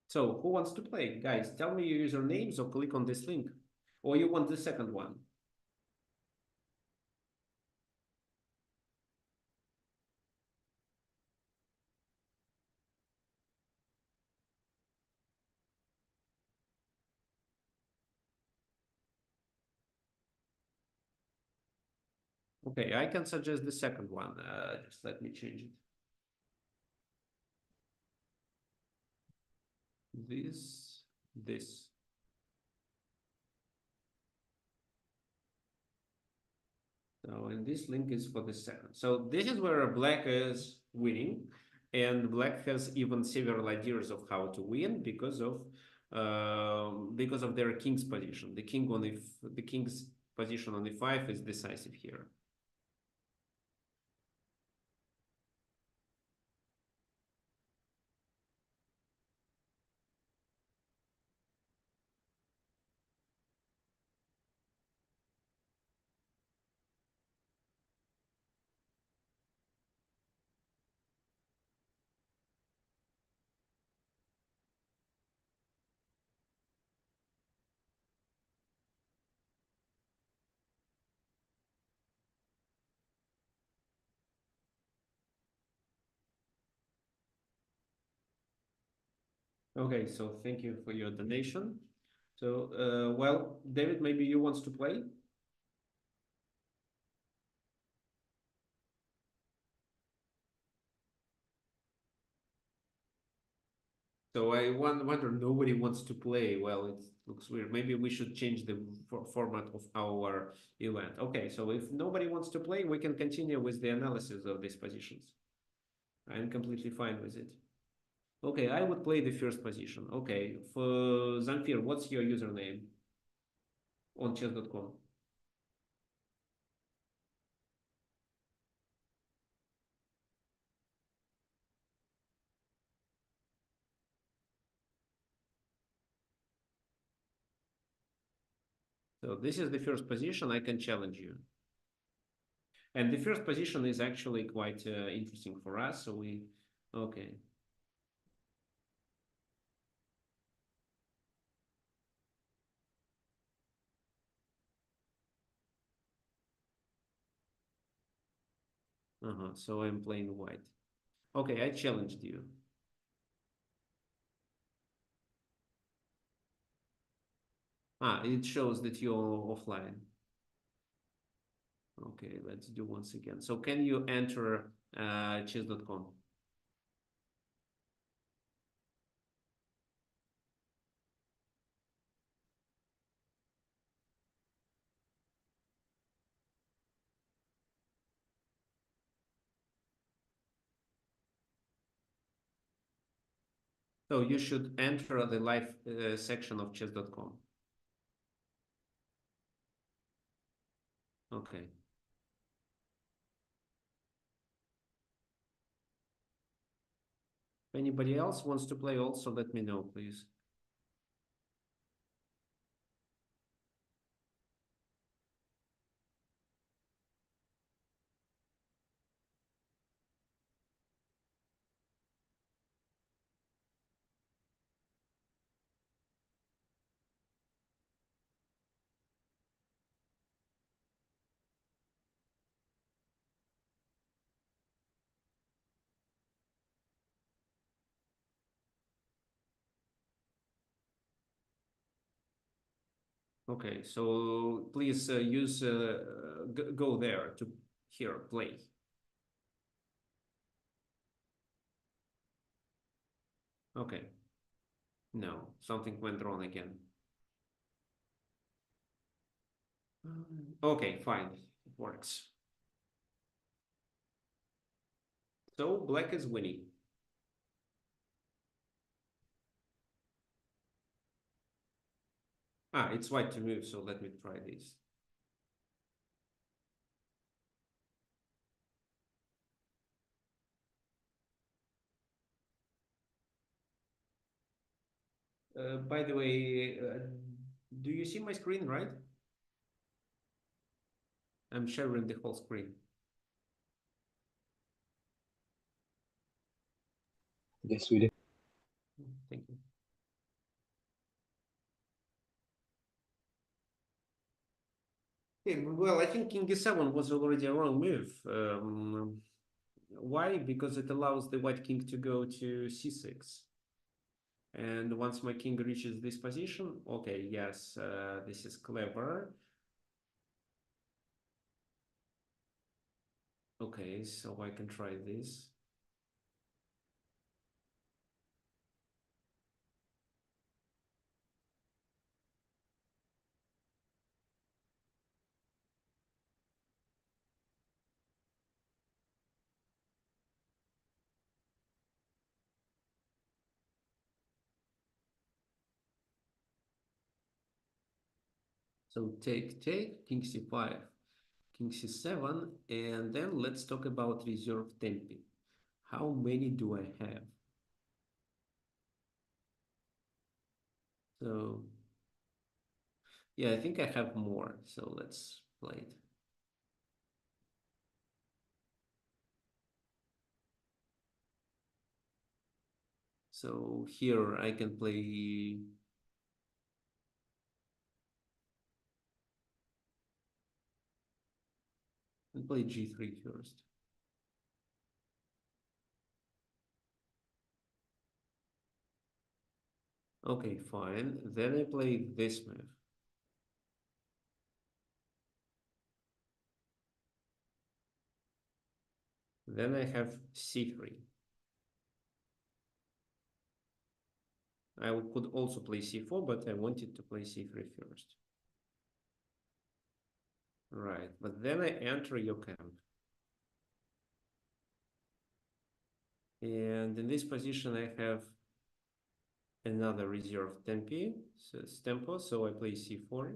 So who wants to play? Guys, tell me your usernames or click on this link. Or you want the second one? Okay, I can suggest the second one. Just let me change it. This. So, and this link is for the second. So this is where black is winning, and black has even several ideas of how to win because of their king's position. The king's position on e5 is decisive here. Okay, so thank you for your donation. So, well, David, maybe you wants to play? So I wonder, nobody wants to play. Well, it looks weird. Maybe we should change the format of our event. Okay, so if nobody wants to play, we can continue with the analysis of these positions. I'm completely fine with it. Okay, I would play the first position. Okay, for Zamfir, what's your username on chess.com? So this is the first position. I can challenge you. And the first position is actually quite interesting for us. So okay. So I'm playing white. Okay, I challenged you. It shows that you're offline. Okay, let's do once again. So can you enter chess.com? So you should enter the live section of chess.com. Okay. If anybody else wants to play also, let me know, please. Okay, so please use go there to here play. Okay. No, something went wrong again. Okay, fine. It works. So black is winning. Ah, it's white to move, so let me try this. By the way, do you see my screen, right? I'm sharing the whole screen. Yes, we did. Thank you. Okay, well, I think king e7 was already a wrong move. Why? Because it allows the white king to go to c6. And once my king reaches this position, okay, yes, this is clever. Okay, so I can try this. So take, king c5, king c7, and then let's talk about reserve tempi. How many do I have? So yeah, I think I have more. So let's play it. So here I can play g3 first. Okay, fine. Then I play this move. Then I have c3. I could also play c4, but I wanted to play c3 first. Right, but then I enter your camp. And in this position, I have another reserve tempi, so it's tempo, so I play c4.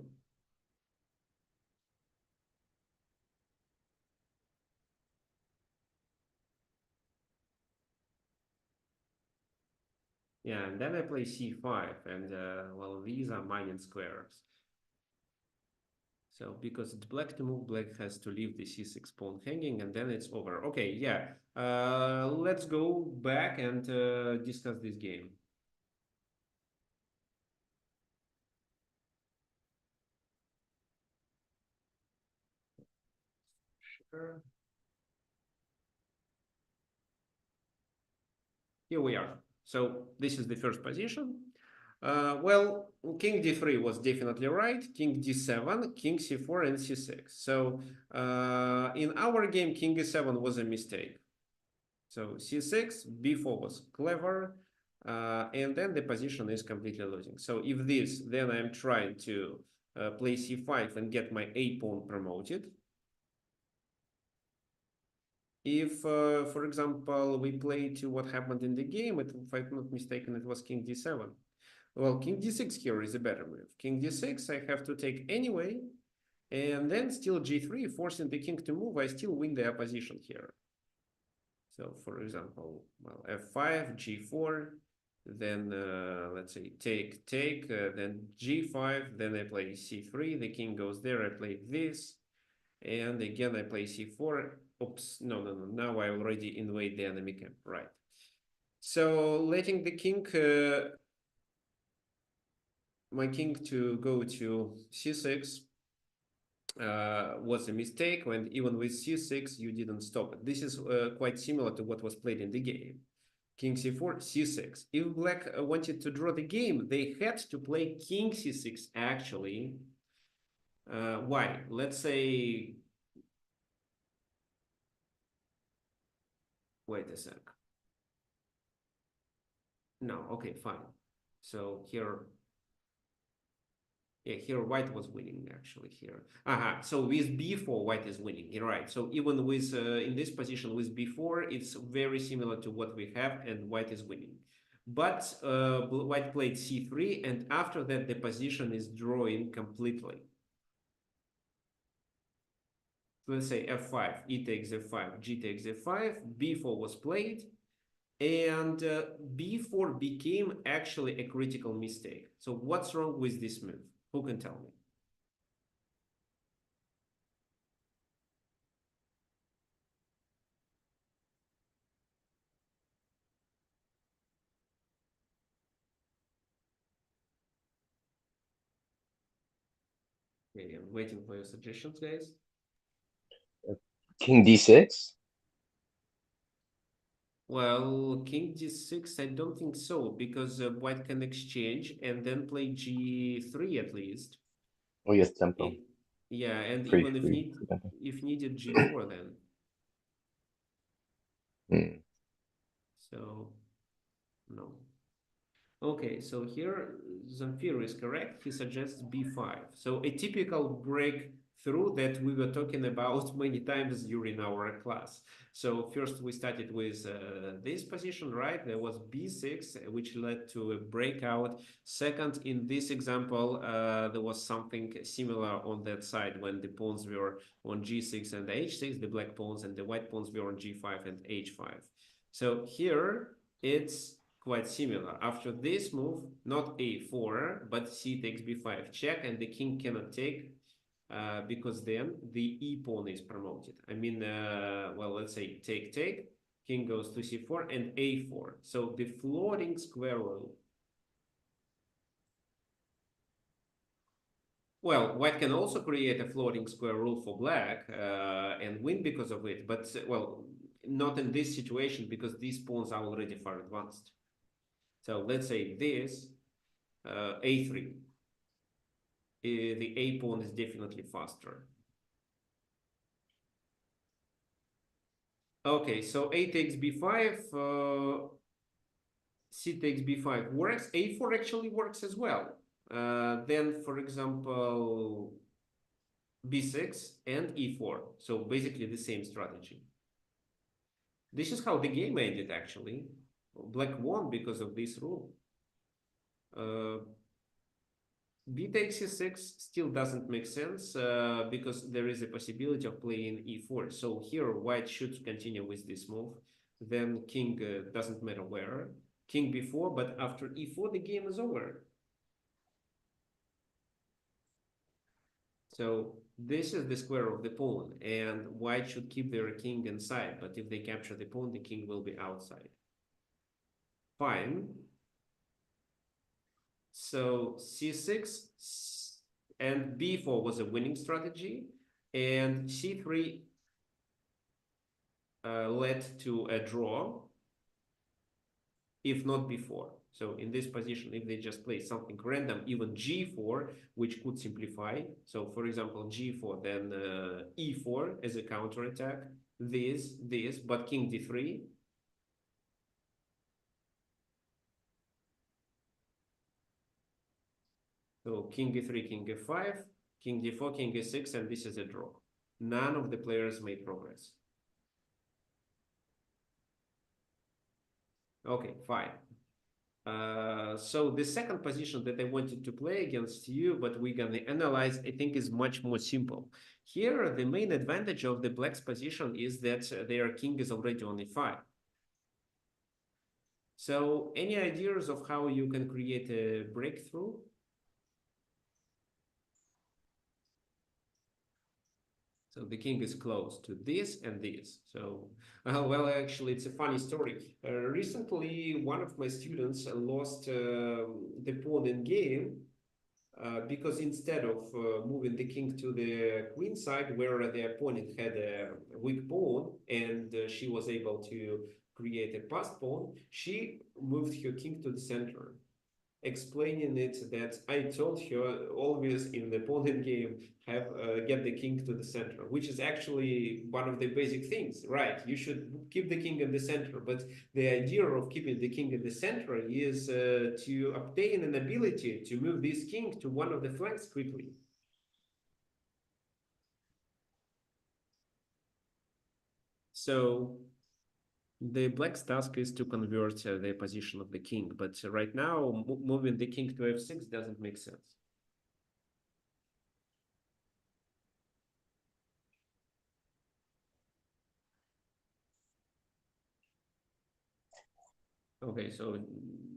Yeah, and then I play c5, and well, these are mining squares. So because it's black to move, black has to leave the c6 pawn hanging, and then it's over. Okay, yeah. Let's go back and discuss this game. Sure. Here we are. So this is the first position. Well, king d3 was definitely right. King d7, king c4, and c6. So in our game, king e7 was a mistake. So c6, b4 was clever, and then the position is completely losing. So if this, then I'm trying to play c5 and get my a pawn promoted. If, for example, we play to what happened in the game, if I'm not mistaken, it was king d7. Well, king d6 here is a better move. King d6, I have to take anyway, And then still g3, forcing the king to move. I still win the opposition here. So for example, well, f5, g4, then let's say take, then g5, then I play c3, the king goes there, I play this, and again I play c4. Oops, no, now I already invade the enemy camp, right? So letting the king, my king to go to c6 was a mistake, when even with c6 you didn't stop it. This is quite similar to what was played in the game. King c4, c6. If black wanted to draw the game, they had to play king c6 actually. Why? Let's say, wait a sec. No, okay, fine. So here, yeah, here white was winning actually here. So with b4, white is winning. You're right. So even with in this position with b4, it's very similar to what we have, and white is winning. But white played c3, and after that the position is drawing completely. Let's say f5, e takes f5, g takes f5, b4 was played, and b4 became actually a critical mistake. So what's wrong with this move? Who can tell me? Okay, I'm waiting for your suggestions, guys. King d6. Well, king d6, I don't think so, because white can exchange and then play g3 at least. Oh yes, tempo. Yeah, and Free, even free, free tempo. if needed g4 then. So no. Okay, so here Zamfir is correct. He suggests b5. So a typical breakthrough that we were talking about many times during our class. So first we started with this position, right? There was b6, which led to a breakout. Second, in this example, there was something similar on that side when the pawns were on g6 and h6, the black pawns, and the white pawns were on g5 and h5. So here it's quite similar. After this move, not a4, but c takes b5 check, and the king cannot take because then the e pawn is promoted. I mean, well, let's say take, king goes to c4 and a4. So the floating square rule. Well, white can also create a floating square rule for black and win because of it, but well, not in this situation because these pawns are already far advanced. So let's say this a3. The a pawn is definitely faster. Okay, so a takes b5, c takes b5 works. a4 actually works as well. Then, for example, b6 and e4. So basically the same strategy. This is how the game ended, actually. Black won because of this rule. B takes c6 still doesn't make sense because there is a possibility of playing e4. So here white should continue with this move. Then king doesn't matter where. King b4, but after e4 the game is over. So this is the square of the pawn, and white should keep their king inside. But if they capture the pawn, the king will be outside. Fine. So c6 and b4 was a winning strategy, and c3 led to a draw, if not before. So in this position, if they just play something random, even g4, which could simplify. So for example, g4, then e4 as a counterattack, this, but king d3. So king e3, king f5, king d4, king e6, and this is a draw. None of the players made progress. Okay, fine. So the second position that I wanted to play against you, but we're gonna analyze, I think is much more simple. Here, the main advantage of the black's position is that their king is already on e5. So any ideas of how you can create a breakthrough? So the king is close to this and this. So, well, actually, it's a funny story. Recently, one of my students lost the pawn in game because instead of moving the king to the queen side, where the opponent had a weak pawn, and she was able to create a passed pawn, she moved her king to the center, explaining it that I told her always in the pawn game have get the king to the center, which is actually one of the basic things, right? You should keep the king in the center, but the idea of keeping the king in the center is to obtain an ability to move this king to one of the flanks quickly. So the black's task is to convert the position of the king, but right now moving the king to f6 doesn't make sense. Okay, so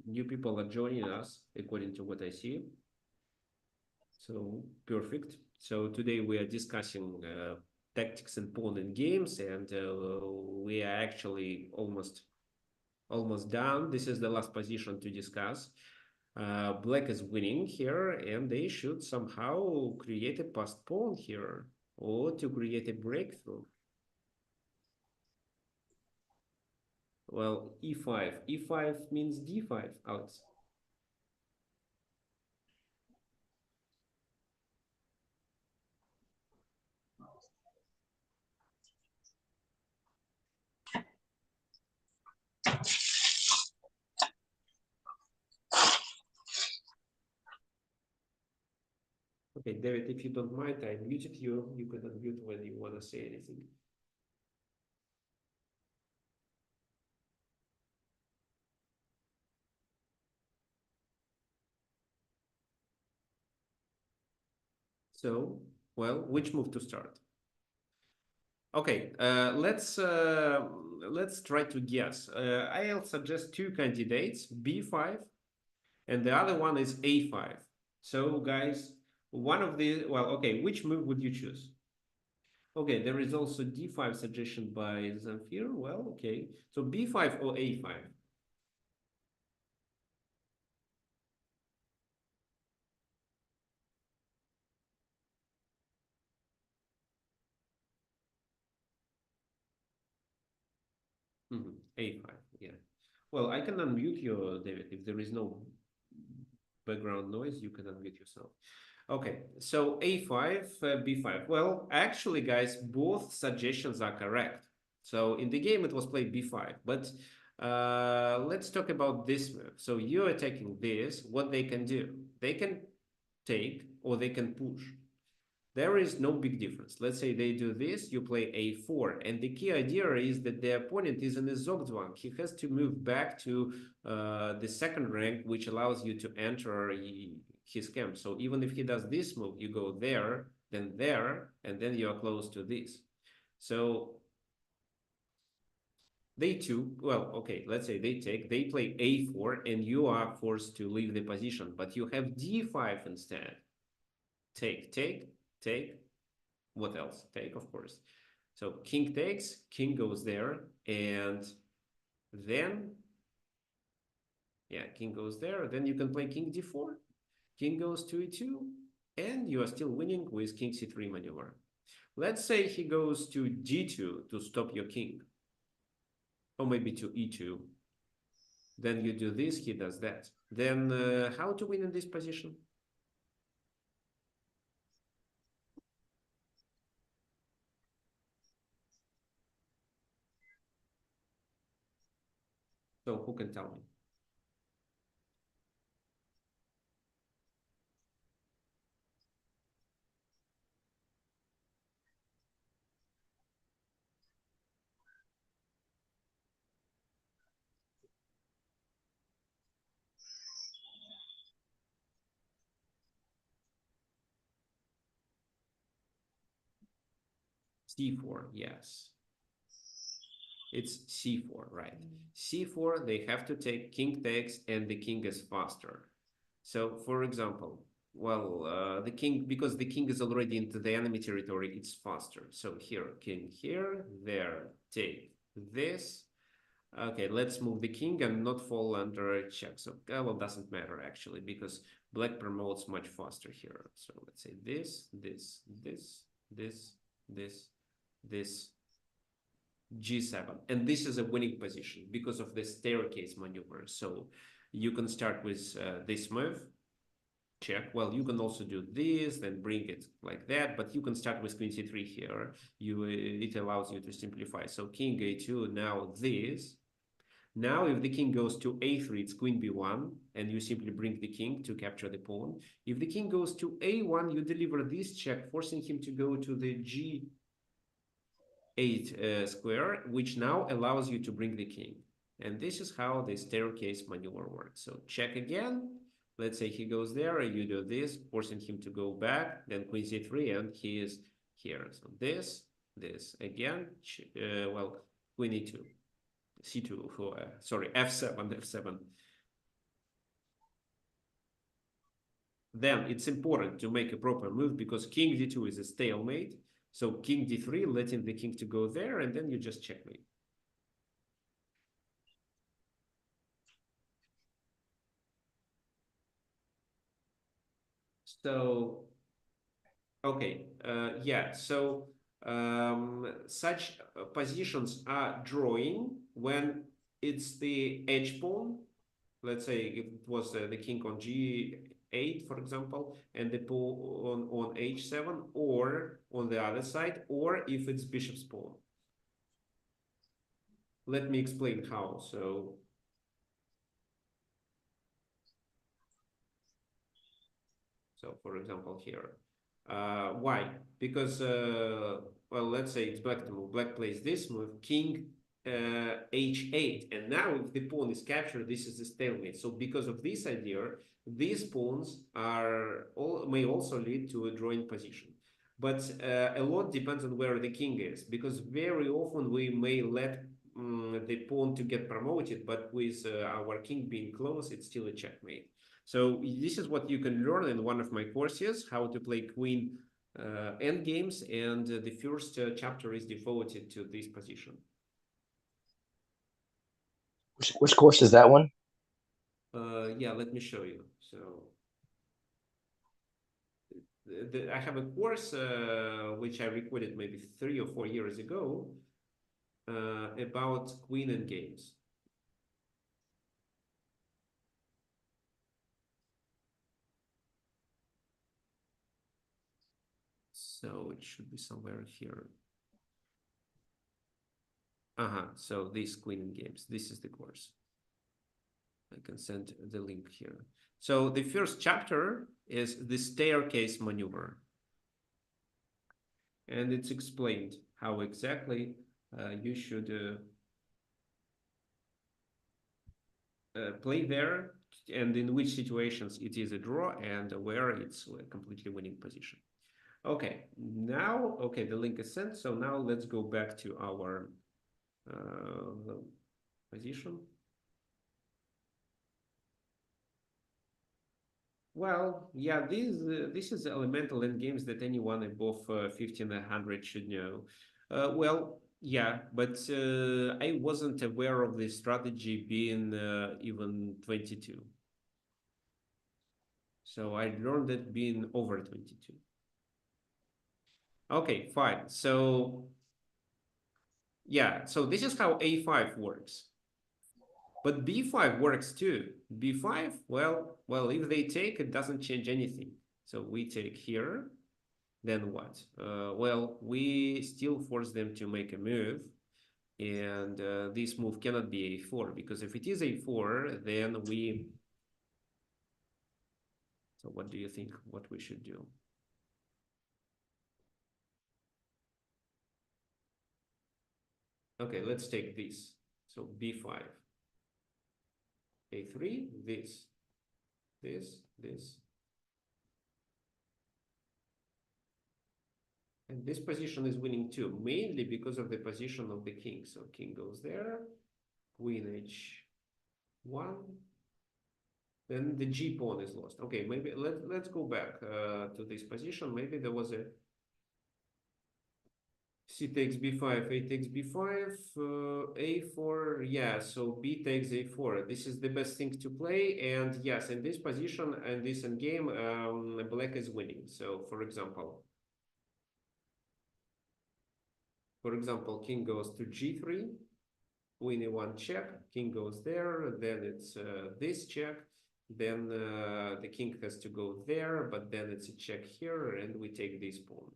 new people are joining us according to what I see. So perfect. So today we are discussing tactics and pawn and games, and we are actually almost done. This is the last position to discuss. Black is winning here, and they should somehow create a passed pawn here, or to create a breakthrough. Well, e5. e5 means d5, Alex. Okay, David, if you don't mind, I muted you. You can unmute when you want to say anything. So, well, which move to start? Okay, let's try to guess. I'll suggest two candidates, b5, and the other one is a5. So, guys, one of the well, okay, which move would you choose? Okay, there is also d5 suggestion by Zamfir. Well, okay, so b5 or a5. A5, yeah. Well, I can unmute you, David. If there is no background noise, you can unmute yourself. Okay, so A5, B5. Well, actually, guys, both suggestions are correct. So in the game, it was played B5, but let's talk about this move. So you're attacking this. What they can do? They can take or they can push. There is no big difference. Let's say they do this, you play a4, and the key idea is that the opponent is in a zugzwang. He has to move back to the second rank, which allows you to enter his camp. So even if he does this move, you go there, and then you are close to this. So they too, well, okay, let's say they take, they play a4, and you are forced to leave the position, but you have d5 instead. Take. What else? Take, of course. So king takes, king goes there, and then, yeah, king goes there. Then you can play king d4, king goes to e2, and you are still winning with king c3 maneuver. Let's say he goes to g2 to stop your king, or maybe to e2. Then you do this, he does that. Then how to win in this position? So who can tell me? c4, yes. It's c4, right? c4, they have to take king takes, and the king is faster. So, for example, well, the king, because the king is already into the enemy territory, it's faster. So here, king here, there, take this. Okay, let's move the king and not fall under a check. So, well, doesn't matter actually, because black promotes much faster here. So let's say this, this, this, this, this, g7. And this is a winning position because of the staircase maneuver. So you can start with this move, check. Well, you can also do this, then bring it like that, but you can start with queen c3 here. It allows you to simplify. So king a2, now this. Now, if the king goes to a3, it's queen b1, and you simply bring the king to capture the pawn. If the king goes to a1, you deliver this check, forcing him to go to the g8 square, which now allows you to bring the king. And this is how the staircase maneuver works. So check again. Let's say he goes there, you do this, forcing him to go back, then queen c3, and he is here. So this again, well, queen e2. C2, sorry, F7, F7. Then it's important to make a proper move because king d2 is a stalemate. So king d3, letting the king to go there, and then you just checkmate. So, okay, yeah, so such positions are drawing when it's the edge pawn. Let's say if it was the king on g8, for example, and the pawn on h7, or on the other side, or if it's bishop's pawn. Let me explain how. So for example, here. Why? Because, well, let's say it's black to move. Black plays this move, king h8. And now if the pawn is captured, this is a stalemate. So because of this idea, these pawns may also lead to a drawing position. But a lot depends on where the king is, because very often we may let the pawn to get promoted, but with our king being close, it's still a checkmate. So this is what you can learn in one of my courses, how to play queen endgames, and the first chapter is devoted to this position. Which course is that one? Yeah, let me show you. So I have a course which I recorded maybe 3 or 4 years ago about queen endgames. So it should be somewhere here. So this queen endgames, this is the course. I can send the link here. So the first chapter is the staircase maneuver. And it's explained how exactly you should play there, and in which situations it is a draw and where it's a completely winning position. Okay, now, okay, the link is sent. So now let's go back to our position. Well, yeah, this is elemental in games that anyone above 1500 should know. Well, yeah, but I wasn't aware of this strategy being even 22. So I learned it being over 22. Okay, fine. So yeah, so this is how a5 works. But b5 works too. b5, well, if they take, it doesn't change anything. So we take here. Then what? Well, we still force them to make a move, and this move cannot be a4, because if it is a4, then we... So what do you think what we should do? Okay, let's take this. So b5, a3, this, this. And this position is winning too, mainly because of the position of the king. So king goes there, queen h1, then the g pawn is lost. Okay, maybe let's go back to this position. Maybe there was a c takes b5, a takes b5, a4. Yeah, so b takes a4. This is the best thing to play. And yes, in this position and this endgame, black is winning. So for example, king goes to g3, queen e1 check, king goes there, then it's this check, then the king has to go there, but then it's a check here, and we take this pawn.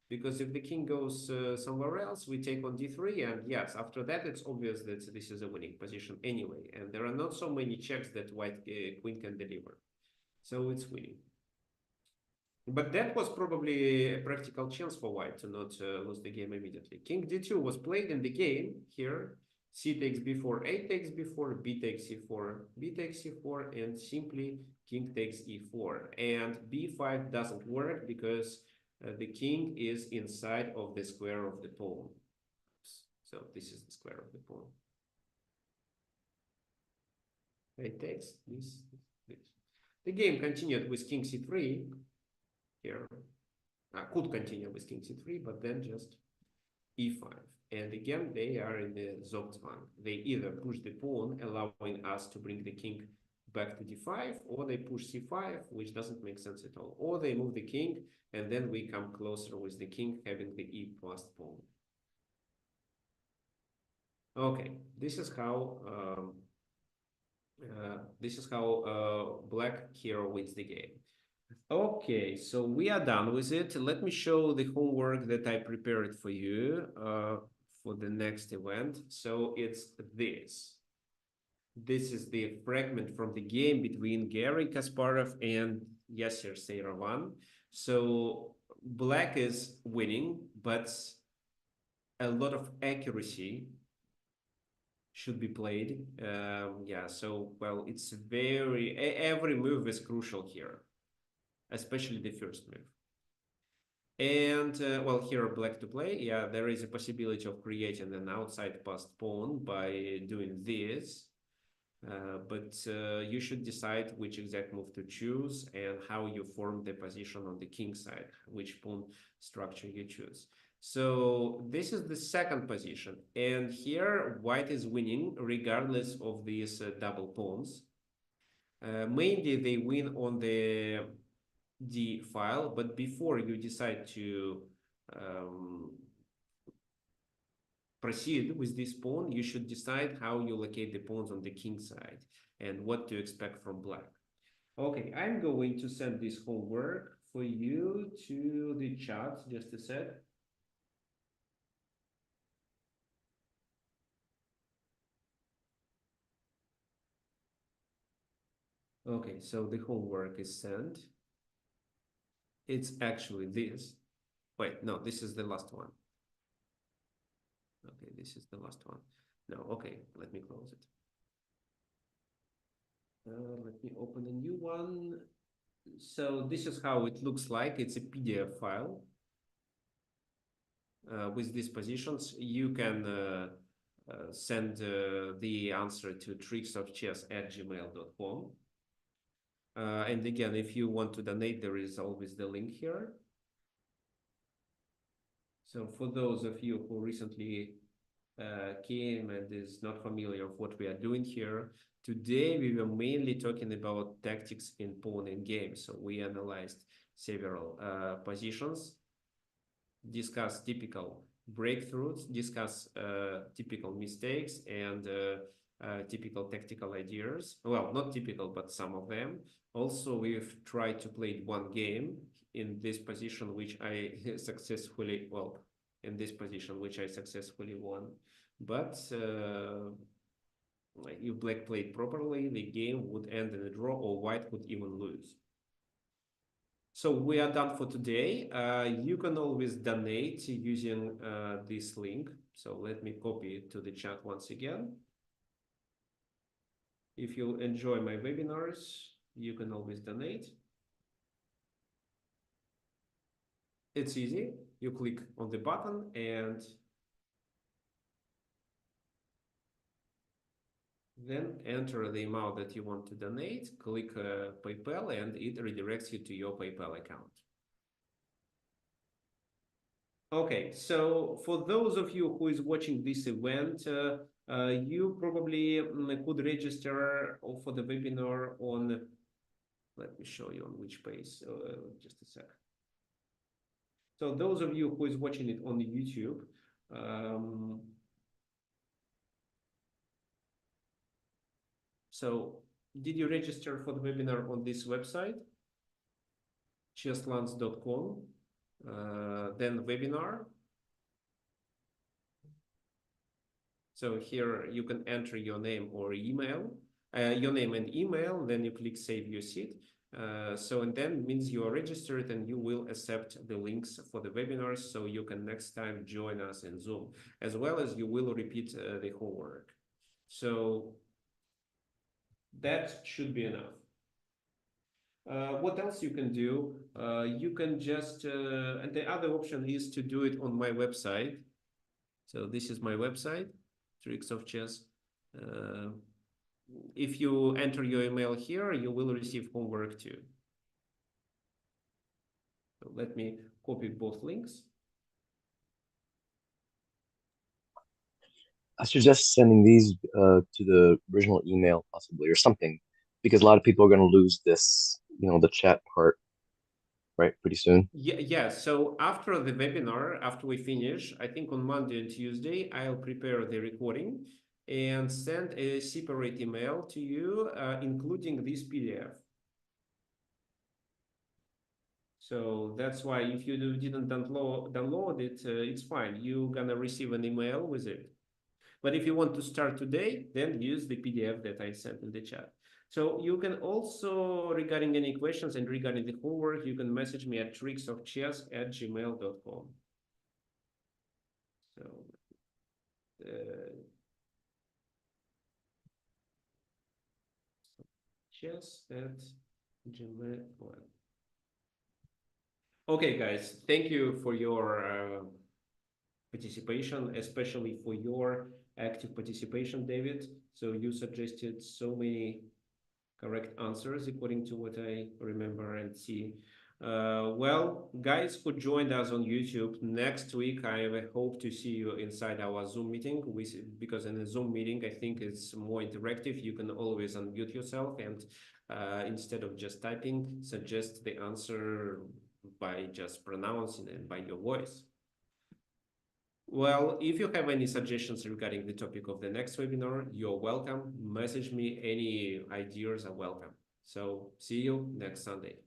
Because if the king goes somewhere else, we take on d3, and yes, after that, it's obvious that this is a winning position anyway, and there are not so many checks that white queen can deliver. So it's winning. But that was probably a practical chance for white to not lose the game immediately. King d2 was played in the game here. C takes b4, a takes b4, b takes c4, b takes c4, and simply king takes e4. And b5 doesn't work because the king is inside of the square of the pawn. So this is the square of the pawn. A takes this. The game continued with king c3 here. Could continue with king c3, but then just e5. And again, they are in the zugzwang. They either push the pawn, allowing us to bring the king back to d5, or they push c5, which doesn't make sense at all. Or they move the king, and then we come closer with the king having the e plus pawn. Okay, this is how black hero wins the game. Okay, so we are done with it. Let me show the homework that I prepared for you for the next event. So it's this. This is the fragment from the game between Garry Kasparov and Yasser Seirawan. So black is winning, but a lot of accuracy should be played. Yeah, so, well, it's every move is crucial here, especially the first move. And, well, here black to play. Yeah, there is a possibility of creating an outside passed pawn by doing this. But you should decide which exact move to choose and how you form the position on the king side, which pawn structure you choose. So this is the second position. And here white is winning regardless of these double pawns. Mainly they win on the D file, but before you decide to proceed with this pawn, you should decide how you locate the pawns on the king side and what to expect from black. Okay, I'm going to send this homework for you to the chat, just a sec. Okay, so the homework is sent. It's actually this. Wait, no, this is the last one. Okay, this is the last one. No, okay, let me close it. Let me open a new one. So this is how it looks like. It's a PDF file. With these positions, you can send the answer to tricksofchess@gmail.com. And again, if you want to donate, there is always the link here. So for those of you who recently came and is not familiar with what we are doing here, today we were mainly talking about tactics in Pawn Endgames. So we analyzed several positions, discuss typical breakthroughs, discuss typical mistakes and typical tactical ideas. Well, not typical, but some of them. Also, we've tried to play one game in this position, which I successfully, well, in this position, which I successfully won. But if black played properly, the game would end in a draw or white would even lose. So we are done for today. You can always donate using this link. So let me copy it to the chat once again. If you enjoy my webinars, you can always donate. It's easy. you click on the button and then enter the amount that you want to donate, click PayPal, and it redirects you to your PayPal account. Okay, so for those of you who is watching this event, you probably could register for the webinar on, let me show you on which page, just a sec. So those of you who is watching it on YouTube, so did you register for the webinar on this website, chesslands.com, then webinar. So here you can enter your name or email, your name and email, then you click save your seat. And then means you are registered and you will accept the links for the webinars so you can next time join us in Zoom, as well as you will repeat the homework. So that should be enough. What else you can do? You can just, and the other option is to do it on my website. So this is my website, Tricks of Chess. If you enter your email here, you will receive homework too. So let me copy both links. I suggest sending these to the original email possibly or something, because a lot of people are going to lose this, the chat part, right, pretty soon. Yeah. So after the webinar, after we finish, I think on Monday and Tuesday, I'll prepare the recording and send a separate email to you, including this PDF. So that's why if you didn't download it, it's fine. You're gonna receive an email with it. But if you want to start today, then use the PDF that I sent in the chat. So you can also, regarding any questions and regarding the homework, you can message me at tricksofchess@gmail.com. So chess@gmail.com. Okay, guys, thank you for your participation, especially for your active participation, David. So you suggested so many correct answers according to what I remember and see. Well, guys who joined us on YouTube, next week I hope to see you inside our Zoom meeting, because in a Zoom meeting I think it's more interactive. You can always unmute yourself and instead of just typing, suggest the answer by just pronouncing it by your voice. Well, if you have any suggestions regarding the topic of the next webinar, you're welcome. Message me, any ideas are welcome. So see you next Sunday.